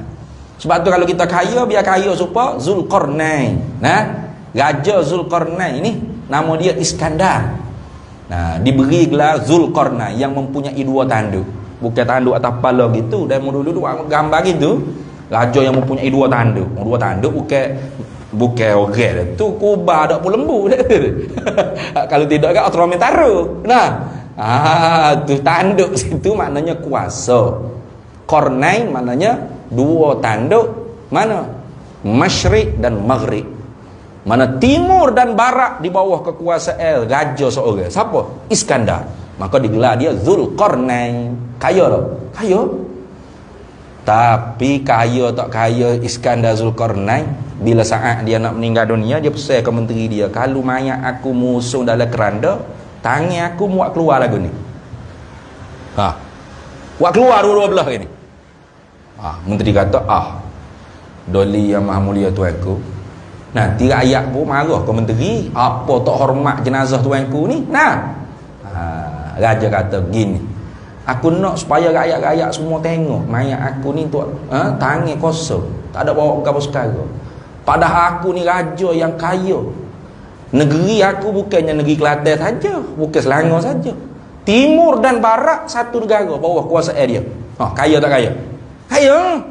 Sebab tu kalau kita kaya, biar kaya supaya Zulkarnain. Raja Zulkarnain ini nama dia Iskandar. Diberi gelar Zulkarnain yang mempunyai 2 tanduk. Bukan tanduk atas kepala gitu, dan dulu gambar gitu. Raja yang mempunyai 2 tanduk. 2 tanduk bukan orang tu kubah dak pun lembu. Kalau tidak kan otonomi taruh. Tu tanduk situ maknanya kuasa. Qarnain maknanya 2 tanduk. Mana? Masyriq dan Maghrib. Mana timur dan barat di bawah kekuasaan raja seorang. Siapa? Iskandar. Maka digelar dia Zulkarnain. Kaya tak? Kaya. Tapi kaya tak kaya Iskandar Zulkarnain, bila saat dia nak meninggal dunia, dia pesan ke menteri dia, kalau mayat aku musung dalam keranda, tangan aku muat keluar lagu ni. Buat keluar dua-dua belah ini. Menteri kata, Doli yang maha mulia tuanku. Nanti rakyat pun marah ke menteri, apa tak hormat jenazah tuanku ni. Raja kata begini, aku nak supaya rakyat-rakyat semua tengok mayat aku ni tu tangan kosong, tak ada bawa apa sekarang. Padahal aku ni raja yang kaya. Negeri aku bukannya negeri Kelantan saja, bukan Selangor saja. Timur dan barat satu negara bawah kuasaan dia. Kaya tak kaya? Kaya.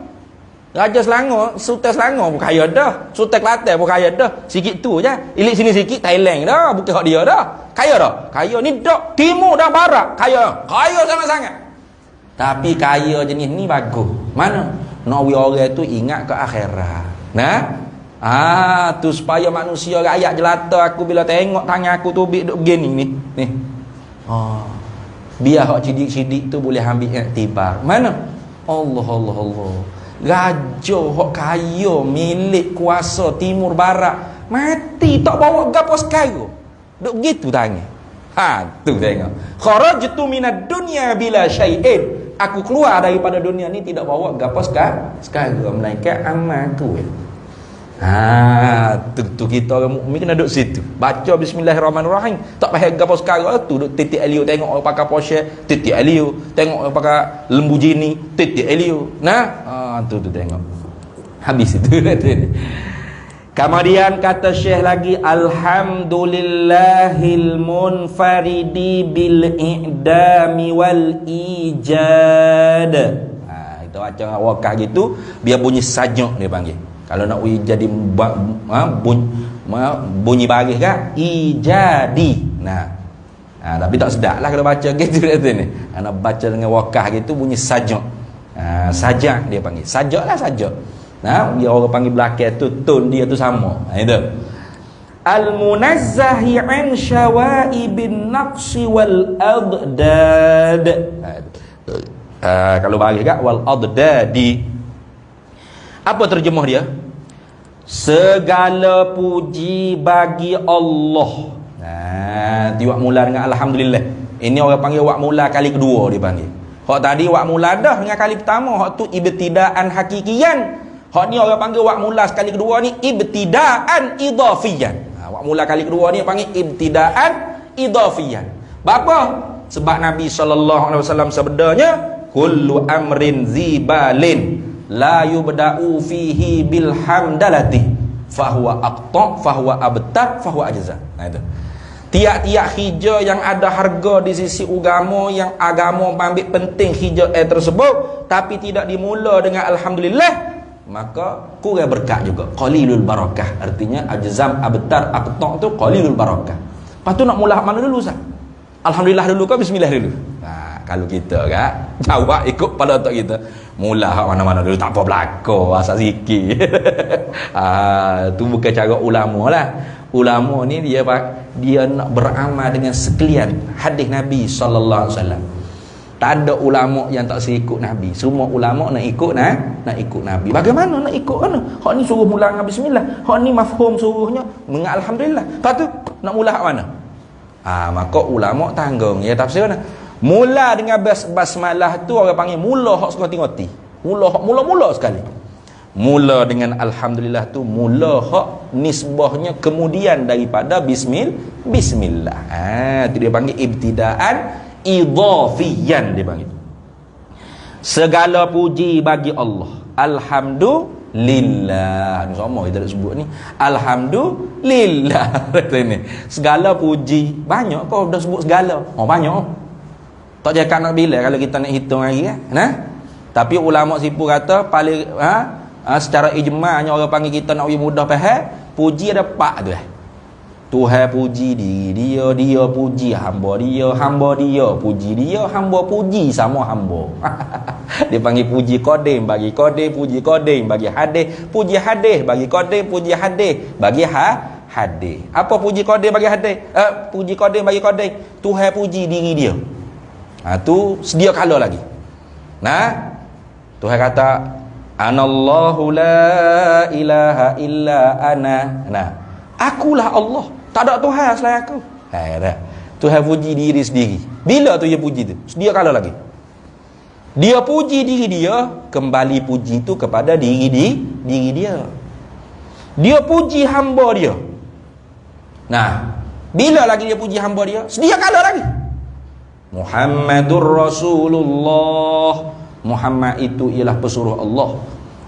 Raja Selangor, Sultan Selangor pun kaya dah. Sultan Kelantan pun kaya dah. Sikit tu je. Ilik sini sikit Thailand dah, bukan hak dia dah. Kaya dah. Kaya ni dak timur dan barat kaya. Kaya sangat-sangat. Tapi kaya jenis ni bagus. Mana? Nak orang tu ingat ke akhirat. Tu supaya manusia rakyat jelata aku bila tengok tangan aku tu duk begini ni. Biar hak cidik-cidik tu boleh ambil iktibar. Mana? Allah. Raja hak kaya milik kuasa timur barat mati tak bawa gapo sekarang. Duk begitu tangan. Tu tengok. Kharajtu minad dunya bila syai'in. Aku keluar daripada dunia ni tidak bawa gapo sekarang melainkan amalku. Tu kita orang mukmin kena duduk situ. Baca bismillahirrahmanirrahim. Tak payah gapo sekarang tu duduk titik Elio tengok orang pakai Porsche, titik Elio, tengok orang pakai Lamborghini, titik Elio. Tu tengok. Habis itu. Kemudian kata Syekh lagi, alhamdulillahil munfaridi bil i'dami wal ijad. Kita baca wakah gitu biar bunyi sajak dia panggil. Kalau nak jadi bunyi baris kan ijadi. Tapi tak sedap lah kalau baca gitu ni. Nak baca dengan wakah gitu bunyi sajak. Sajak dia panggil. Sajak lah sajak. Dia orang panggil belakang tu tone dia tu sama. Itu. Al-munazzahi an syawaibin naqsi wal adad. Kalau baris kan wal adadi. Apa terjemah dia? Segala puji bagi Allah. Tiwak mula dengan alhamdulillah. Ini orang panggil wak mula kali kedua dia panggil. Hak tadi wak mula dah dengan kali pertama, hak tu ibtidaan hakikian. Hak ni orang panggil wak mula sekali kedua ni ibtidaan idafiyan. Wak mula kali kedua ni panggil ibtidaan idafiyan. Apa? Sebab Nabi SAW sabdanya kullu amrin zibalin la yubda'u fihi bil hamdalati fahuwa aqta fahuwa abtar fahuwa ajza. Itu. Tiap-tiap hijau yang ada harga di sisi agama, yang agama ambil penting hijau tersebut tapi tidak dimula dengan alhamdulillah, maka kurang berkat juga, qalilul barakah. Artinya ajzam abtar aqta tu qalilul barakah. Lepas tu nak mula mana dulu Ustaz? Alhamdulillah dulu ke bismillah dulu? Kalau kita kan jawab ikut pada otak kita, mula hak mana-mana dulu, tak apa belaka asal sikit. Tu bukan cara ulama lah. Ulama ni dia nak beramal dengan sekalian hadis Nabi sallallahu alaihi wasallam. Tak ada ulama yang tak seikut Nabi. Semua ulama nak ikut Nabi. Bagaimana nak ikut mana? Hak ni suruh mula dengan bismillah, hak ni mafhum suruhnya dengan alhamdulillah. Lepas tu nak mula hak mana? Maka ulama tanggung ya tafsir mana? Mula dengan basmalah tu orang panggil mula hak sekoti-koti. Mula sekali. Mula dengan alhamdulillah tu mula hak nisbahnya kemudian daripada bismillah. Tu dia panggil ibtidaan idafiyan dia panggil. Segala puji bagi Allah. Alhamdulillah. Ni sama kita nak sebut ni. Alhamdulillah. Ini. Segala puji. Banyak kau dah sebut segala. Banyak. Tak cakap nak bila kalau kita nak hitung hari kan. Tapi ulama sipu kata paling secara ijma'nya orang panggil kita nak mudah faham, puji ada 4 tu. Tuhan puji diri dia puji hamba dia puji dia, hamba puji sama hamba. Dia panggil puji qadim bagi qadim, puji qadim bagi hadis, puji hadis bagi qadim, puji hadis bagi hadis. Apa puji qadim bagi hadis? Puji qadim bagi qadim, Tuhan puji diri dia. Tu sedia kala lagi. Tuhan kata anallahu la ilaha illa ana. Akulah Allah, tak ada Tuhan selain aku. Tuhan puji diri sendiri. Bila tu dia puji tu? Sedia kala lagi. Dia puji diri dia, kembali puji itu kepada diri dia. Dia puji hamba dia. Nah, bila lagi dia puji hamba dia? Sedia kala lagi. Muhammadur Rasulullah. Muhammad itu ialah pesuruh Allah.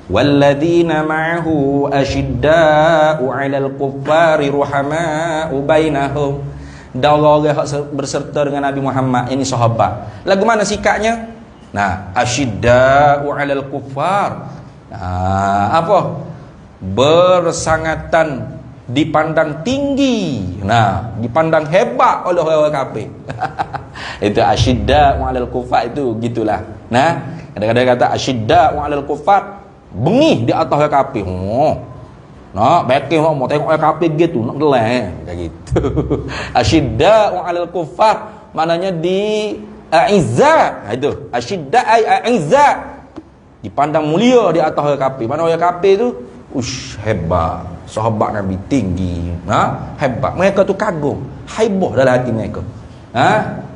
Walladzina ma'ahu asyidda'u 'alal kuffari ruhama'u bainahum. Dan orang-orang yang berserta dengan Nabi Muhammad, ini sahabat. Lagu mana sikapnya? Nah, asyidda'u 'alal kuffar. Apa? Bersangatan, dipandang tinggi. Nah, dipandang hebat oleh orang kafir. Itu asyidda'u 'alal kuffar, itu gitulah. Nah, kadang-kadang kata asyidda'u 'alal kuffar, bengih di atas orang kafir. Nak baking mau tengok orang kafir gitu, nak geleng kayak gitu. Asyidda'u 'alal kuffar maknanya di a'izza. Itu asyidda ai a'izza, dipandang mulia di atas orang kafir. Mana orang kafir tu hebat, sahabat Nabi tinggi, hebat. Mereka tu kagum, haibah dalam hati mereka.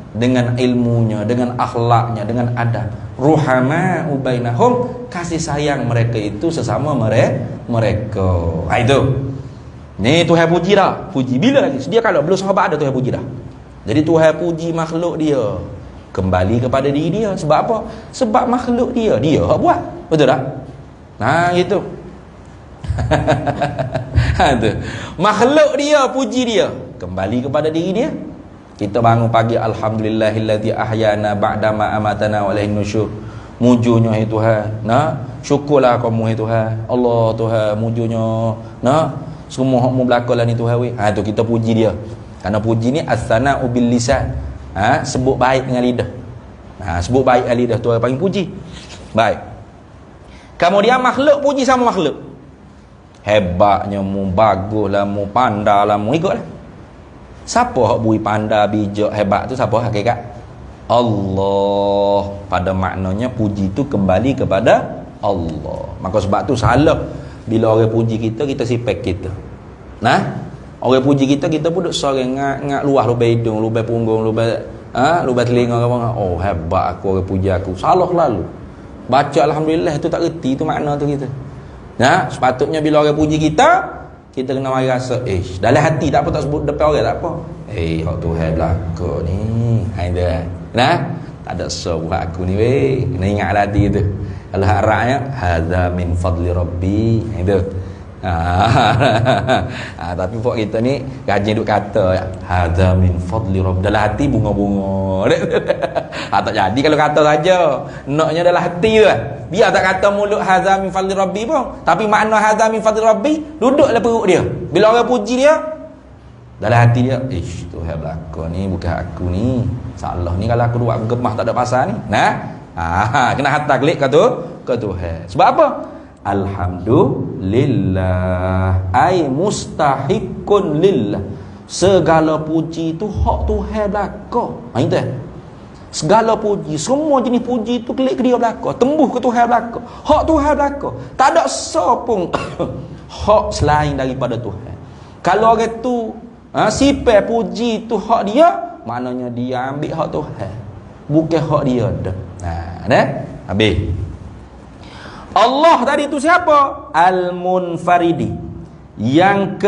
Dengan ilmunya, dengan akhlaknya, dengan adab. Ruhama'u bainahum, kasih sayang mereka itu sesama mereka. Itu. Ni Tuhan puji dah. Puji bila lagi? Sedia kalau belum sahabat ada Tuhan puji dah. Jadi Tuhan puji makhluk dia, kembali kepada diri dia. Sebab apa? Sebab makhluk dia hak buat. Betul tak? Nah, gitu. Itu. Makhluk dia puji dia, kembali kepada diri dia. Kita bangun pagi, alhamdulillahillazi ahyana ba'dama amatana wa ilaihin nusyur. Mujunya hai Tuhan. Syukurlah kamu hai Tuhan. Allah Tuhan mujunya. Semua hak mu berlakulah ni Tuhan weh. Tu kita puji dia. Karena puji ni as-sana'u bil lisan. Sebut baik dengan lidah. Sebut baik dengan lidah tu orang panggil puji. Baik. Kemudian makhluk puji sama makhluk. Hebatnya mu, baguslah mu, pandailah mu, ikutlah. Siapa hak bui pandai, bijak, hebat tu siapa hakikat? Allah. Pada maknanya puji tu kembali kepada Allah. Maka sebab tu salah bila orang puji kita, kita sipek kita. Orang puji kita, kita pun duk sorang ngak luah lubang hidung, lubang punggung, lubang telinga apa. Oh, hebat aku, orang puji aku. Salah lalu. Baca alhamdulillah tu tak reti tu makna tu kita. Sepatutnya bila orang puji kita, kita kena mari rasa, dalam hati tak apa, tak sebut depan orang tak apa. Hak Tuhan belaka ni. Tak ada buat aku ni weh. Kena ingat hati tu. Kalau harapnya hadza min fadli rabbi. Itu. Tapi buat kita ni rajin duk kata hadza min fadli rabbi. Dalam hati bunga-bunga. Tak jadi kalau kata saja. Naknya dalam hati tu. Biar tak kata mulut hadza min fadli rabbi pun, tapi makna hadza min fadli rabbi duduk dalam perut dia. Bila orang puji dia, dalam hati dia, Tuhan belaka ni bukan aku ni. Salah ni kalau aku buat gemah tak ada pasal ni. Kena hantar klik ke Tuhan. Sebab apa? Alhamdulillah ai mustahiqun lillah. Segala puji tu hak Tuhan belaka. Itu. Segala puji, semua jenis puji tu klik ke dia belaka, tembus ke Tuhan belaka. Hak Tuhan belaka. Tak ada sopung hak selain daripada Tuhan. Kalau orang tu sifat puji tu hak dia, maknanya dia ambil hak Tuhan, bukan hak dia dah. Habis. Allah tadi tu siapa? Al-Munfaridi. Yang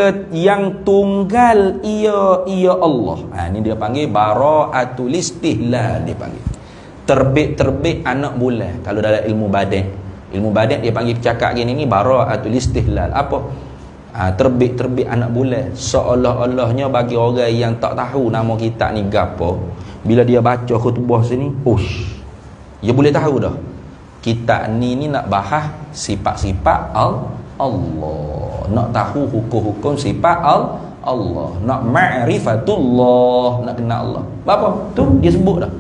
tunggal ia Allah. Ni dia panggil bara'atul istihlal, dia panggil. Terbit anak bulan. Kalau dalam ilmu badan dia panggil cakap gini ni bara'atul istihlal. Apa? Terbit anak bulan. Seolah-olahnya bagi orang yang tak tahu nama kitab ni gapo, bila dia baca khutbah sini, dia boleh tahu dah. Kitab ni nak bahas sifat-sifat Allah, nak tahu hukum-hukum sifat Allah, nak ma'rifatullah, nak kenal Allah. Apa? Tu dia sebut dah.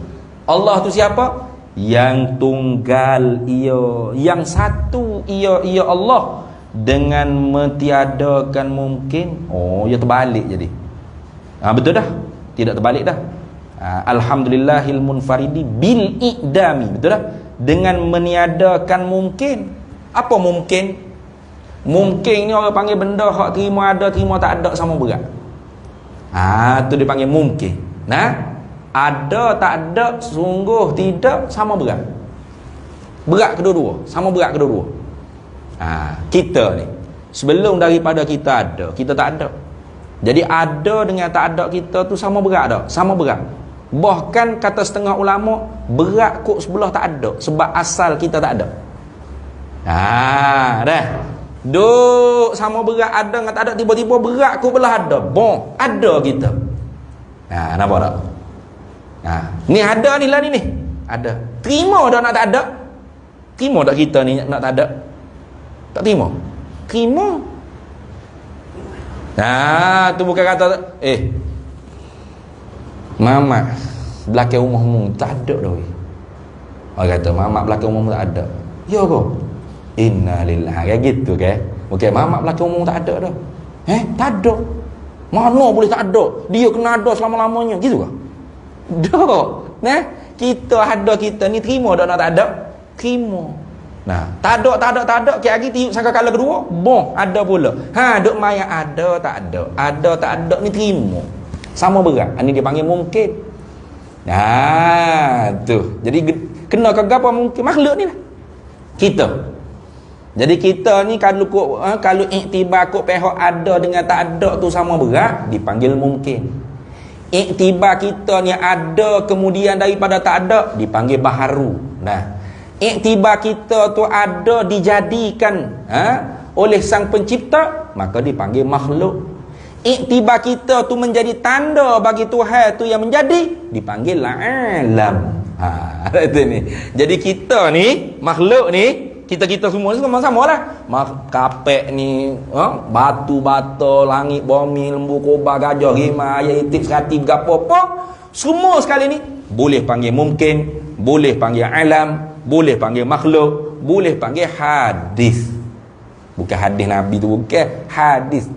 Allah tu siapa? Yang tunggal ia, yang satu ia Allah, dengan mentiadakan mungkin. Ia terbalik jadi. Betul dah? Tidak terbalik dah. Alhamdulillahil munfaridi bil i'dami. Betul dah? Dengan meniadakan mungkin. Apa mungkin? Mungkin ni orang panggil benda hak terima ada, terima tak ada sama berat. Tu dia panggil mungkin. Ada tak ada, sungguh tidak sama berat. Berat kedua-dua, sama berat kedua-dua. Kita ni sebelum daripada kita ada, kita tak ada. Jadi ada dengan tak ada kita tu sama berat tak? Sama berat. Bahkan kata setengah ulama, berat kok sebelah tak ada sebab asal kita tak ada. Dah. Duk sama berat ada dengan tak ada, tiba-tiba berat kok belah ada. Bon, ada kita. Nampak tak? Ni ada ni lah ni. Ada. Terima dah nak tak ada? Terima tak kita ni nak tak ada? Tak terima? Terima. Tu bukan kata Mamat belakang rumahmu tak ada dah. Orang kata mamat belakang rumahmu tak ada. Ya ke? Innalillahi. Kayak gitu ke? Okey, mamat belakang rumahmu tak ada dah. Tak ada. Mana boleh tak ada? Dia kena ada selama-lamanya. Gitu ke? Dah. Kita ada kita ni terima dah nak tak ada? Terima. Tak ada. Kira lagi tiup sangka kala kedua, boh, ada pula. Duk maya ada tak ada. Ada tak ada ni terima. Sama berat. Ini dia panggil mungkin. Tu. Jadi kena ke apa mungkin makhluk ni lah. Kita. Jadi kita ni kalau iktibar kok pihak ada dengan tak ada tu sama berat, dipanggil mungkin. Iktibar kita ni ada kemudian daripada tak ada, dipanggil baharu. Iktibar kita tu ada dijadikan oleh sang pencipta, maka dipanggil makhluk. Iktibar kita tu menjadi tanda bagi Tuhan tu yang menjadi, dipanggil alam. Itu ni. Jadi kita ni, makhluk ni, kita semua ni sama-sama lah. Kapek ni, batu bata, langit, bumi, lembu, kobra, gajah, rimau, ayam, itik, serati, gapo-apa, semua sekali ni boleh panggil mungkin, boleh panggil alam, boleh panggil makhluk, boleh panggil hadis. Bukan hadis Nabi tu, bukan hadis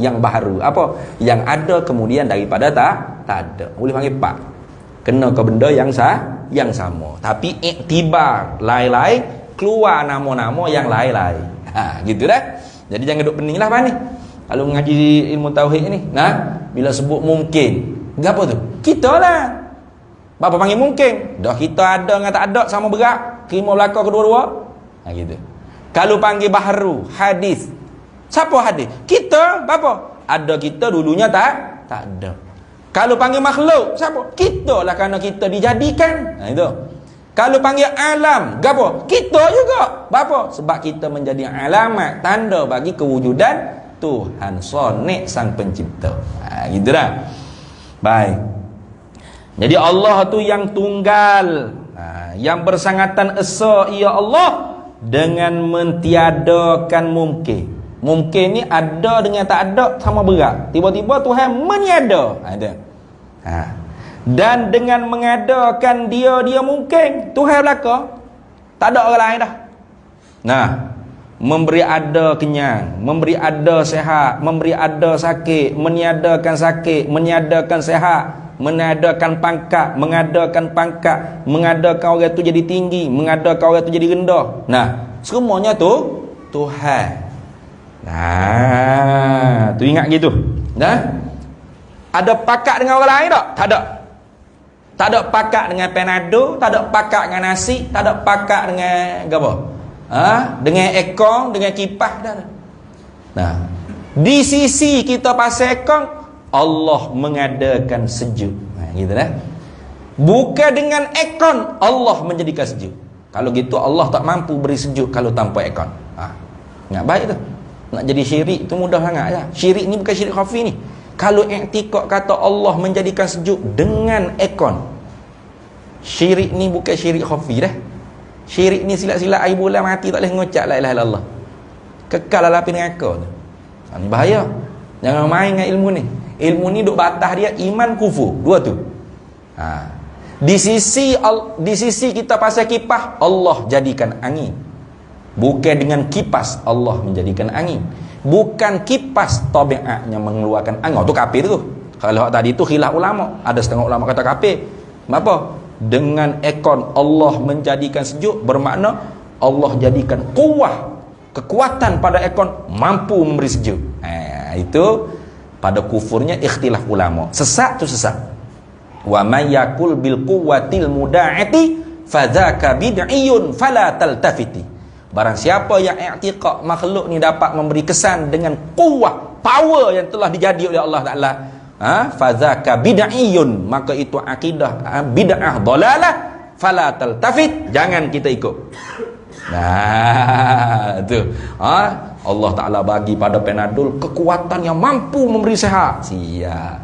yang baru. Apa? Yang ada kemudian daripada tak ada. Boleh panggil pak. Kena ke benda yang sama. Tapi iktibar lain-lain, keluar nama-nama yang lain-lain. Gitu dah. Jadi jangan duk pening lah apa ni. Kalau mengaji ilmu tauhid ni, bila sebut mungkin, apa tu? Kita lah. Bapa panggil mungkin. Dah kita ada dengan tak ada sama berat. Terima belakang kedua-dua. Gitu. Kalau panggil baharu, hadis. Siapa hadis? Kita, bapa. Ada kita dulunya tak ada. Kalau panggil makhluk, siapa? Kita lah kerana kita dijadikan. Itu. Kalau panggil alam, gapo? Kita juga. Bapa? Sebab kita menjadi alamat, tanda bagi kewujudan Tuhan Sonik sang pencipta. Gitu dah. Baik. Jadi Allah tu yang tunggal, yang bersangatan esa ia Allah dengan mentiadakan mungkin. Mungkin ni ada dengan tak ada sama berat. Tiba-tiba Tuhan meniada. Ada. Dan dengan mengadakan dia mungkin, Tuhan belaka. Tak ada orang lain dah. Memberi ada kenyang, memberi ada sehat, memberi ada sakit, meniadakan sakit, meniadakan sehat, mengadakan pangkat, mengadakan orang tu jadi tinggi, mengadakan orang tu jadi rendah. Semuanya tu Tuhan. Tu ingat gitu. Ada pakat dengan orang lain tak? Tak ada. Tak ada pakat dengan penado, tak ada pakat dengan nasi, tak ada pakat dengan apa? Dengan ekong, dengan kipas dah. Di sisi kita pasal ekong, Allah mengadakan sejuk. Gitu dah. Bukan dengan ekon Allah menjadikan sejuk. Kalau gitu Allah tak mampu beri sejuk kalau tanpa ekon. Ingat baik tu. Nak jadi syirik tu mudah sangat je. Syirik ni bukan syirik khafi ni. Kalau i'tikad kata Allah menjadikan sejuk dengan ekon, syirik ni bukan syirik khafi dah. Syirik ni silat-silat air bulan mati tak boleh ngucap la ilaha illallah. Kekal dalam api neraka tu. Ni bahaya. Jangan main dengan ilmu ni. Ilmu ni duk batas dia iman kufur. Dua tu. Di sisi kita pasal kipas, Allah jadikan angin. Bukan dengan kipas Allah menjadikan angin. Bukan kipas tabiatnya mengeluarkan angin. Tu kafir tu. Kalau tadi tu khilaf ulama. Ada setengah ulama kata kafir. Apa? Dengan ekon Allah menjadikan sejuk, bermakna Allah jadikan kuwah, kekuatan pada ekon mampu memberi sejuk. Itu pada kufurnya ikhtilaf ulama. Sesat tu sesat. Wa may yakul bil quwwatil muda'ati fadzaka bid'iyun fala taltafiti. Barang siapa yang i'tiqad makhluk ni dapat memberi kesan dengan kuah, power yang telah dijadi oleh Allah Taala, fadzaka bid'iyun, maka itu akidah bid'ah dalalah, fala taltafit, jangan kita ikut. Nah, tu. Allah Taala bagi pada Panadol kekuatan yang mampu memberi sihat. Siap.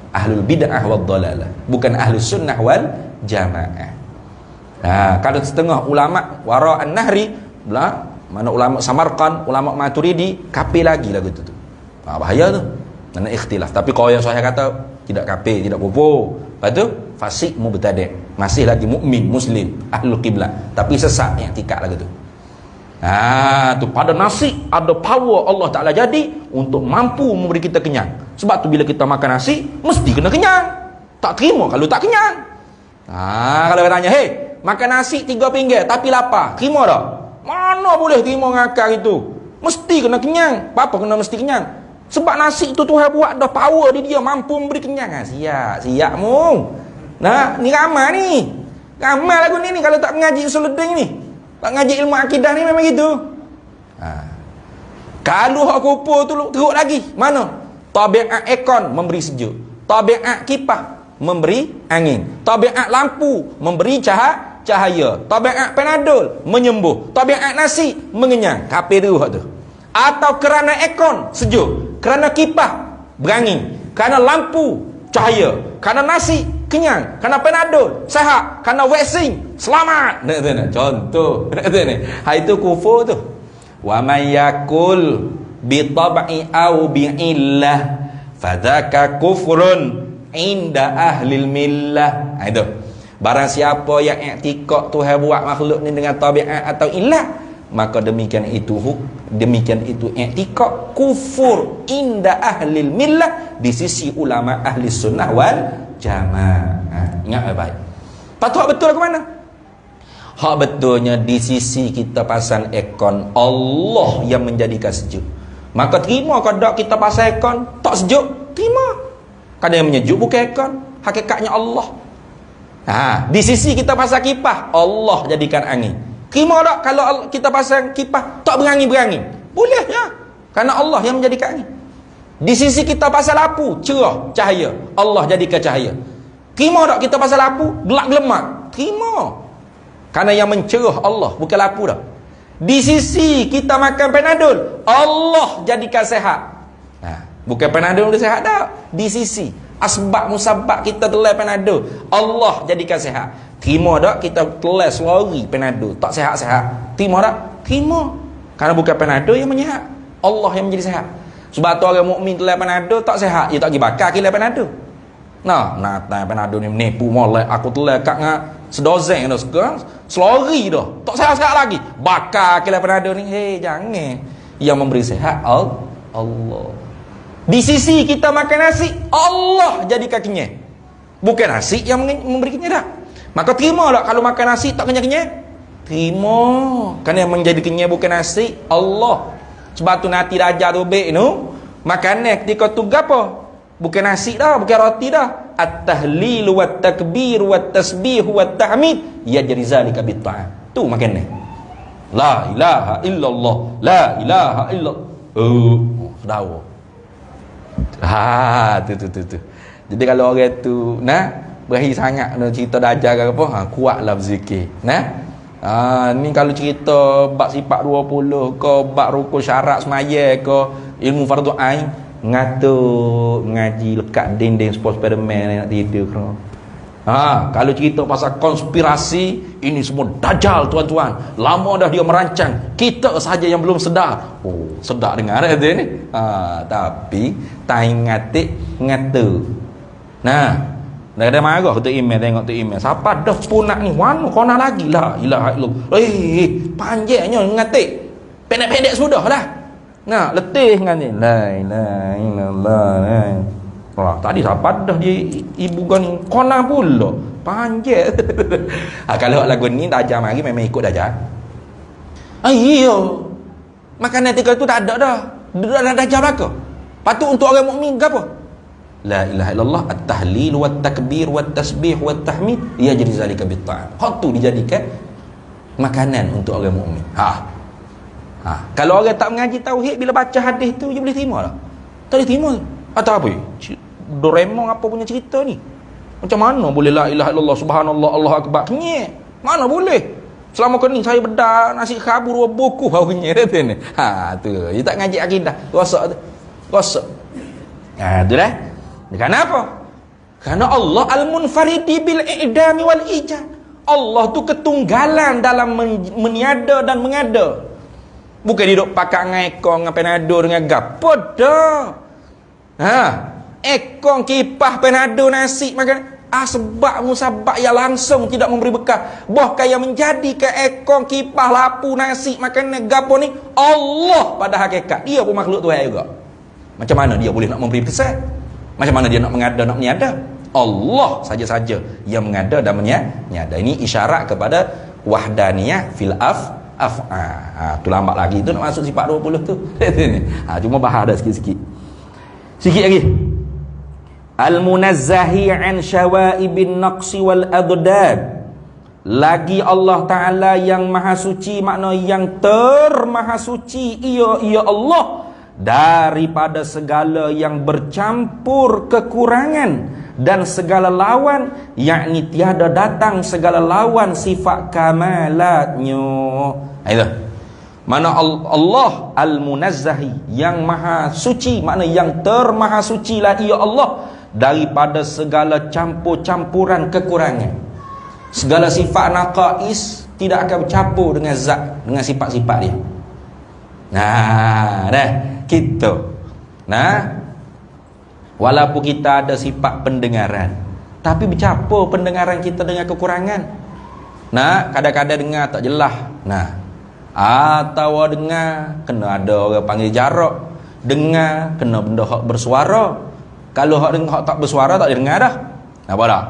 Ahlul bid'ah wad dalalah, bukan ahlus sunnah wal jamaah. Kalau setengah ulama wara'an nahri, mana ulama Samarqand, ulama Maturidi, kafir lagi lagu tu. Bahaya tu. Mana ikhtilaf. Tapi kalau yang saya kata tidak kafir, tidak kufur. Lepas tu fasik mubtadi', masih lagi mukmin, muslim, ahlul qiblah, tapi sesat i'tikad lagu tu. Tu pada nasi ada power Allah Ta'ala jadi untuk mampu memberi kita kenyang. Sebab tu bila kita makan nasi mesti kena kenyang. Tak terima kalau tak kenyang. Kalau dia tanya, hey, makan nasi 3 pinggir tapi lapar, terima tak? Mana boleh terima ngakar itu? Mesti kena kenyang. Apa kena mesti kenyang? Sebab nasi tu Tuhan buat dah power dia mampu memberi kenyang. Siap mung. Ni ramai ni. Ramai lagu ni kalau tak mengaji usul-uddin ni. Tak ngaji ilmu akidah ni memang gitu. Kalau hak kupur tu teruk lagi. Mana? Tabiat aircon memberi sejuk. Tabiat kipas memberi angin. Tabiat lampu memberi cahaya. Tabiat Panadol menyembuh. Tabiat nasi mengenyang. Kafir tu hak tu. Atau kerana aircon sejuk, kerana kipas berangin, kerana lampu cahaya, kerana nasi kenyang, kerana Panadol sihat, kerana vaksin selamat. Contoh. Itu kufur tu. Wa may yakul bi tab'i au bi illah fadzaka kufrun inda ahlil millah. Itu. Barang siapa yang i'tikad Tuhan buat makhluk ni dengan tabiat atau illah, maka demikian itu i'tikad kufur inda ahlil millah, di sisi ulama ahli sunnah wal jamaah. Ingat baik. Patut betul ke mana? Hak betulnya di sisi kita pasang aircon, Allah yang menjadikan sejuk. Maka terima kalau kita pasang aircon tak sejuk, terima. Kadang yang menyejuk bukan aircon, hakikatnya Allah. Di sisi kita pasang kipas, Allah jadikan angin. Terima tak kalau kita pasang kipas tak berangin-berangin? Boleh ya. Kerana Allah yang menjadikan angin. Di sisi kita pasal lampu, cerah, cahaya, Allah jadikan cahaya. Terima tak kita pasal lampu, gelap-gelemat? Terima. Kerana yang mencerah Allah, bukan lampu dah. Di sisi kita makan Panadol, Allah jadikan sehat. Bukan Panadol dia sehat tak. Di sisi asbab musabab kita telan Panadol, Allah jadikan sehat. Terima tak kita telan selori Panadol, tak sehat-sehat? Terima tak? Terima. Kerana bukan Panadol yang menyehat, Allah yang menjadi sehat. Sebab tu orang mukmin telan Panadol tak sehat, dia tak pergi bakar kila Panadol. Nak Panadol ni menipu molek, aku telan kat ngah sedozen dah sekarang, selori dah, tak sehat-sehat lagi. Bakar kila Panadol ni. Jangan. Yang memberi sehat Allah. Di sisi kita makan nasi, Allah jadikan kenyang. Bukan nasi yang memberi kenyang dah. Maka terima tak kalau makan nasi tak kenyang-kenyang? Terima. Kerana yang menjadi kenyang bukan nasi, Allah. Sebab tu nanti raja tu baik tu, makanan ketika tu apa? Bukan nasi dah, bukan roti dah. At-tahlil wa takbir wa tasbih wa tahmid yajri zalika bit ta'am. Tu makanan. La ilaha illallah, la ilaha illallah. Sedawa. Tu. Jadi kalau orang tu berakhir sangat cerita dajal ke apa, kuatlah berzikir. Ni kalau cerita bab sifat 20 ke, bab rukun syarat semaya ke, ilmu fardu ain, ngaji lekat dinding Spiderman nak tidur ke. Kalau cerita pasal konspirasi, ini semua dajal tuan-tuan. Lama dah dia merancang, kita saja yang belum sedar. Sedar dengar dia ni. Tapi tak ingat ngata. Dah ada marah tu email, tengok tu email. Siapa dah punak ni? Wano kona lagi lah. Ilaha illallah. Panjangnya ngatik. Pendek-pendek sudah lah. Letih dengan ni. La ilaha illallah. Tadi siapa dah dia ibu kau ni? Kona pula. Panjang. Kalau lagu ni dah jam lagi memang ikut dah jam. Iya. Makanan tiga tu tak ada dah. Dah jam belaka. Patut untuk orang mukmin ke apa? La ilaha illallah, at-tahlil wat-takbir wat-tasbih wat-tahmid yajri zalika bit-ta'am. Hak tu dijadikan makanan untuk orang mukmin. Kalau orang tak mengaji tauhid, bila baca hadis tu dia boleh terima tak? Tak boleh terima. Atau apa? Doraemon apa punya cerita ni? Macam mana boleh la ilaha illallah subhanallah Allahu akbar? Kenyek. Mana boleh? Selama ni saya bedah nasi khabu 2 buku baru kenyek tu ni. Tu. Dia tak ngaji akidah. Rosak tu. Rosak. Tu dah. Kenapa? Karena Allah al-munfaridi bil i'dami wal ijad. Allah tu ketunggalan dalam meniada dan mengada. Bukan dia duk pakai dengan ekor, dengan penado, dengan gapo dah. Ekor kipas penado nasi makan. Sebab musabab yang langsung tidak memberi bekal. Bahkan yang menjadi ke ekor kipas lapu nasi makan gapo ni Allah pada hakikat. Dia pun makhluk Tuhan juga. Macam mana dia boleh nak memberi pesan? Macam mana dia nak mengada, nak meniada? Allah saja-saja yang mengada dan meniada. Ini isyarat kepada wahdaniyah fil tu lambat lagi tu nak masuk sifat 20 tu. Cuma bahas dah sikit-sikit. Sikit lagi. Al-munazzahi an syawaibin naqsi wal adad. Lagi Allah Ta'ala yang maha suci, makna yang termaha suci, ia Allah, daripada segala yang bercampur kekurangan dan segala lawan, yakni tiada datang segala lawan sifat kamalatnya. Itu mana Allah al-munazzahi, yang maha suci, makna yang termaha suci lah ia Allah daripada segala campur-campuran kekurangan. Segala sifat naqais tidak akan bercampur dengan zat, dengan sifat-sifat dia. Dah kita. Walaupun kita ada sifat pendengaran, tapi bercampur pendengaran kita dengan kekurangan. Kadang-kadang dengar tak jelas. Atau dengar kena ada orang panggil jarak. Dengar kena benda hak bersuara. Kalau hak dengar hak tak bersuara tak dengar dah. Apa dah?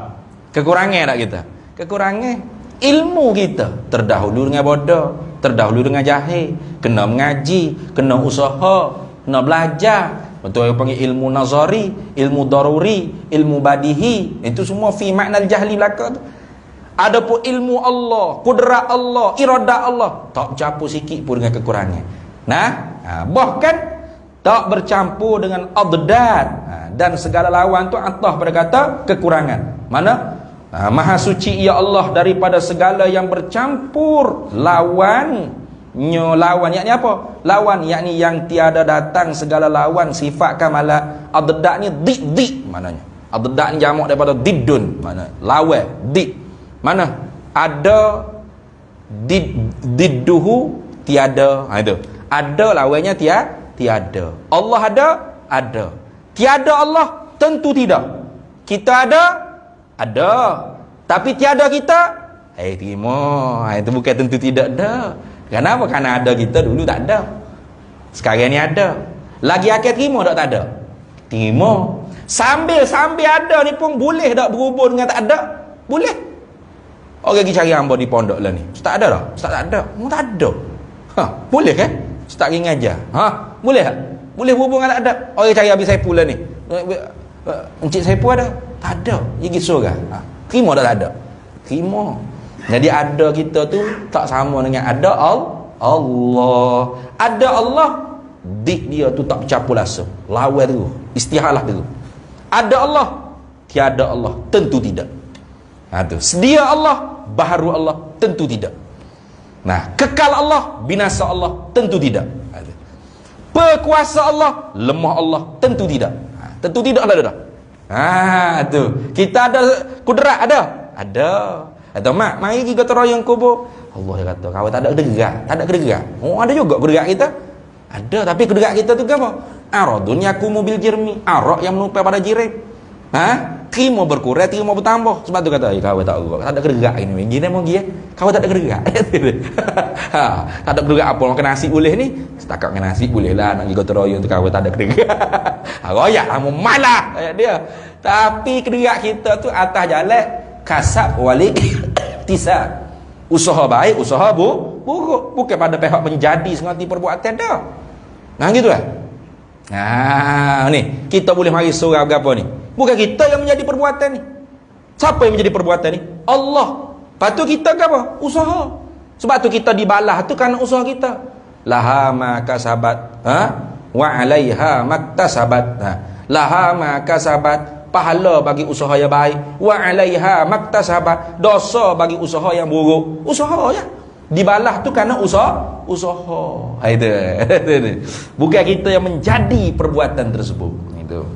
Kekurangan tak kita? Kekurangan ilmu kita. Terdahulu dengan bodoh, terdahulu dengan jahil. Kena mengaji, kena usaha, kena belajar. Betul yang panggil ilmu nazari, ilmu daruri, ilmu badihi. Itu semua fi makna jahli belaka tu. Adapun ilmu Allah, kudrat Allah, iradat Allah, tak bercampur sikit pun dengan kekurangan. Bahkan tak bercampur dengan adad, dan segala lawan tu atah pada kata kekurangan. Mana? Maha suci ia Allah daripada segala yang bercampur lawan. Lawan yakni apa? Lawan yakni yang tiada datang segala lawan sifat kamalat. Adad ni did maknanya. Adad ni jamak daripada diddun, mana lawan, did. Mana ada didduhu tiada. Itu. Ada lawannya tiada. Allah ada. Tiada Allah tentu tidak. Kita ada. Tapi tiada kita, terima. Itu bukan tentu tidak ada. Kenapa? Karena ada kita dulu tak ada. Sekarang ni ada. Lagi akhir terima tak ada? Terima. Sambil ada ni pun boleh tak berhubung dengan tak ada? Boleh. Orang pergi cari hamba di pondok lah ni. Ustaz ada tak? Ustaz tak ada. Tak ada. Boleh kan? Ustaz pergi ngajar. Boleh tak? Boleh berhubung dengan tak ada? Orang cari habis Saipul lah ni. Encik Saipul ada? Tak ada. Dia pergi surah. Terima tak ada? Terima. Jadi ada kita tu tak sama dengan ada Allah. Ada Allah, dik dia tu tak bercampur langsung. Lawan tu, istihalah tu. Ada Allah, tiada Allah, tentu tidak. Tu. Sedia Allah, baharu Allah, tentu tidak. Kekal Allah, binasa Allah, tentu tidak. Tu. Perkuasa Allah, lemah Allah, tentu tidak. Tentu tidak lah dah. Tu. Kita ada kudrat ada. Atau mak, mari kita teroyong kubur. Allah dia kata, kau tak ada kedegak. Tak ada kedegak. Ada juga kedegak kita. Ada, tapi kedegak kita tu apa? Aradun yakumu bil jirmi. Arak yang menumpai pada jirim. Terima berkurang, terima bertambah. Sebab tu kata, kau tak ada kedegak ini. Gini mau gini, kau tak ada kedegak. Tak ada kedegak apa? Makan nasi boleh ni? Setakat makan nasi boleh lah. Nak kita teroyong tu kau tak ada kedegak. Royak lah, mau malah. Dia. Tapi kedegak kita tu atas jalan kasab walik tisab. Usaha baik, usaha buruk. Bukan pada pihak menjadi sengerti perbuatan dah. Gitu lah. Ni kita boleh mari surau apa ni? Bukan kita yang menjadi perbuatan ni. Siapa yang menjadi perbuatan ni? Allah. Lepas tu kita ke apa? Usaha. Sebab tu kita dibalas tu kerana usaha kita. Laha ma kasabat, wa 'alaiha maktasabat. Laha ma kasabat, pahala bagi usaha yang baik, wa 'alaiha maktasabat, dosa bagi usaha yang buruk. Usaha ya. Dibalas tu kerana usaha. Itu. Bukan kita yang menjadi perbuatan tersebut. Itu.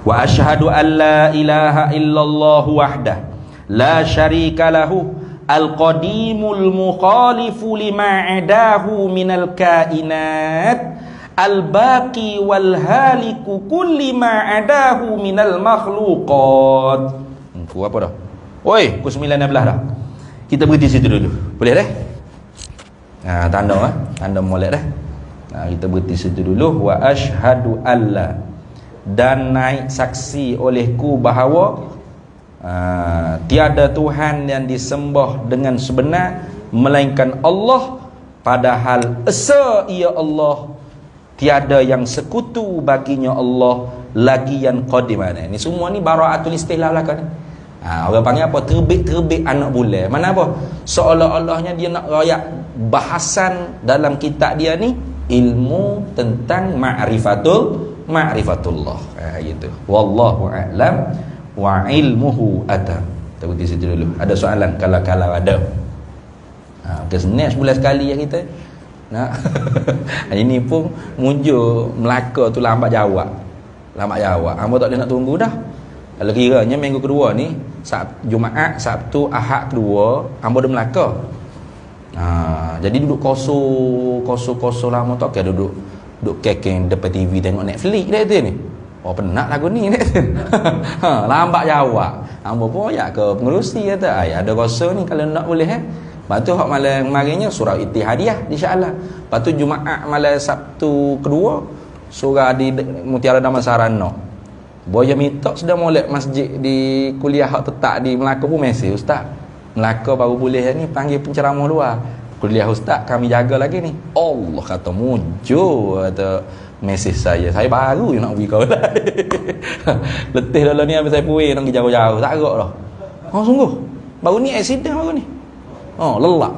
Wa asyhadu an la ilaha illallah wahdah la syarika lahu al-qadimul mukhalifu lima adahu minal kainat al-baqi wal haliku kulli ma adahu minal makhluqat. Apa dah? Oi, pukul 9.16 dah. Kita berhenti situ dulu. Boleh dah? Tanda molek dah. Kita berhenti situ dulu. Wa asyhadu alla, dan naik saksi olehku bahawa tiada Tuhan yang disembah dengan sebenar melainkan Allah, padahal esa ia Allah, tiada yang sekutu baginya Allah lagi yang qadim. Ni semua ni bara'atul istilah belaka ni. Orang panggil apa? Terbit anak bulan. Mana apa? Seolah-olahnya dia nak rayak bahasan dalam kitab dia ni ilmu tentang ma'rifatullah. Gitu. Wallahu a'lam wa ilmuhu atam. Kita berhenti situ dulu. Ada soalan kalau ada. Next bulan sekali ya kita. Ini pun muncul Melaka tu lambat jawab. Hamba tak boleh nak tunggu dah. Kalau kiranya minggu kedua ni Jumaat, Sabtu, Ahad kedua hamba dah Melaka. Jadi duduk kosong lama tak kira duduk kekeng depan TV tengok Netflix dah tu ni. Penat lagu ni lambat jawab. Hamba pun ya ke pengerusi kata ada kosong ni kalau nak boleh Lepas tu hak malam marinya surah Ittihadiyah insya-Allah. Lepas tu Jumaat malam Sabtu kedua surah di Mutiara Damansarana. Boya minta sudah molek masjid di kuliah hak tetap di Melaka pun mesej ustaz. Melaka baru boleh ni panggil penceramah luar. Kuliah ustaz kami jaga lagi ni. Allah kata muncul kata mesej saya baru je nak pergi kau lah. Letih dalam ni habis saya puing nak pergi jauh-jauh tak agak dah. Sungguh baru ni accident baru ni. Lelak.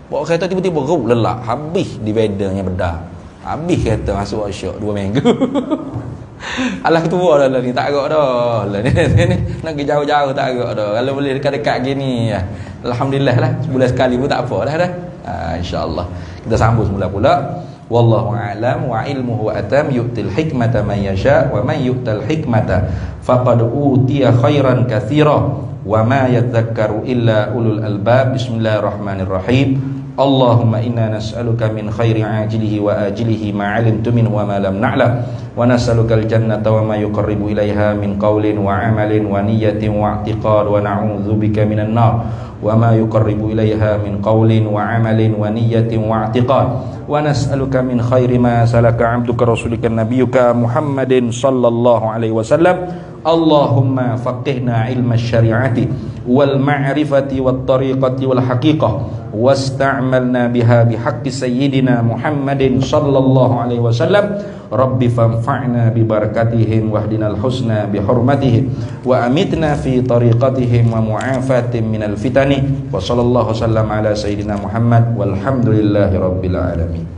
Bawa kereta tiba-tiba lelak habis dividernya bedah. Habis kereta masuk workshop 2 minggu. Alah ketua dah ni tak agak dah. Lah ni nak pergi jauh-jauh tak agak dah. Kalau boleh dekat-dekat gini ya. Alhamdulillah lah sebulan sekali pun tak apa dah. Insya-Allah. Kita sambung semula pula. Wallahu a'lam wa ilmuhu atam yu'til hikmata man yasha wa man yu'tal hikmata faqad utiya khairan katsira wa ma yadhakkaru illa ulul albab. Bismillahirrahmanirrahim. Allahumma inna nas'aluka min khairi ajilihi wa ajilihi ma 'alimtu min wa ma lam na'lam wa nas'alukal jannata wa ma yuqarribu ilaiha min qawlin wa 'amalin wa niyyatin wa i'tiqad wa na'udzubika minan nar wa ma yuqarribu ilaiha min qawlin wa 'amalin wa niyyatin wa i'tiqad wa nas'aluka min khairi ma salaka 'abduka rasulika nabiyyuka Muhammadin sallallahu alaihi wasallam. Allahumma faqihna ilma syari'ati wal ma'rifati wat tariqati wal haqiqah wasta'malna biha bihaqqi sayyidina Muhammadin sallallahu alaihi wasallam. Rabbi fanfa'na bi barakatihim wahdinal husna bi hurmatihim wa amitna fi tariqatihim wa mu'afatin minal fitani wa sallallahu sallam ala sayyidina Muhammad walhamdulillahi rabbil alamin.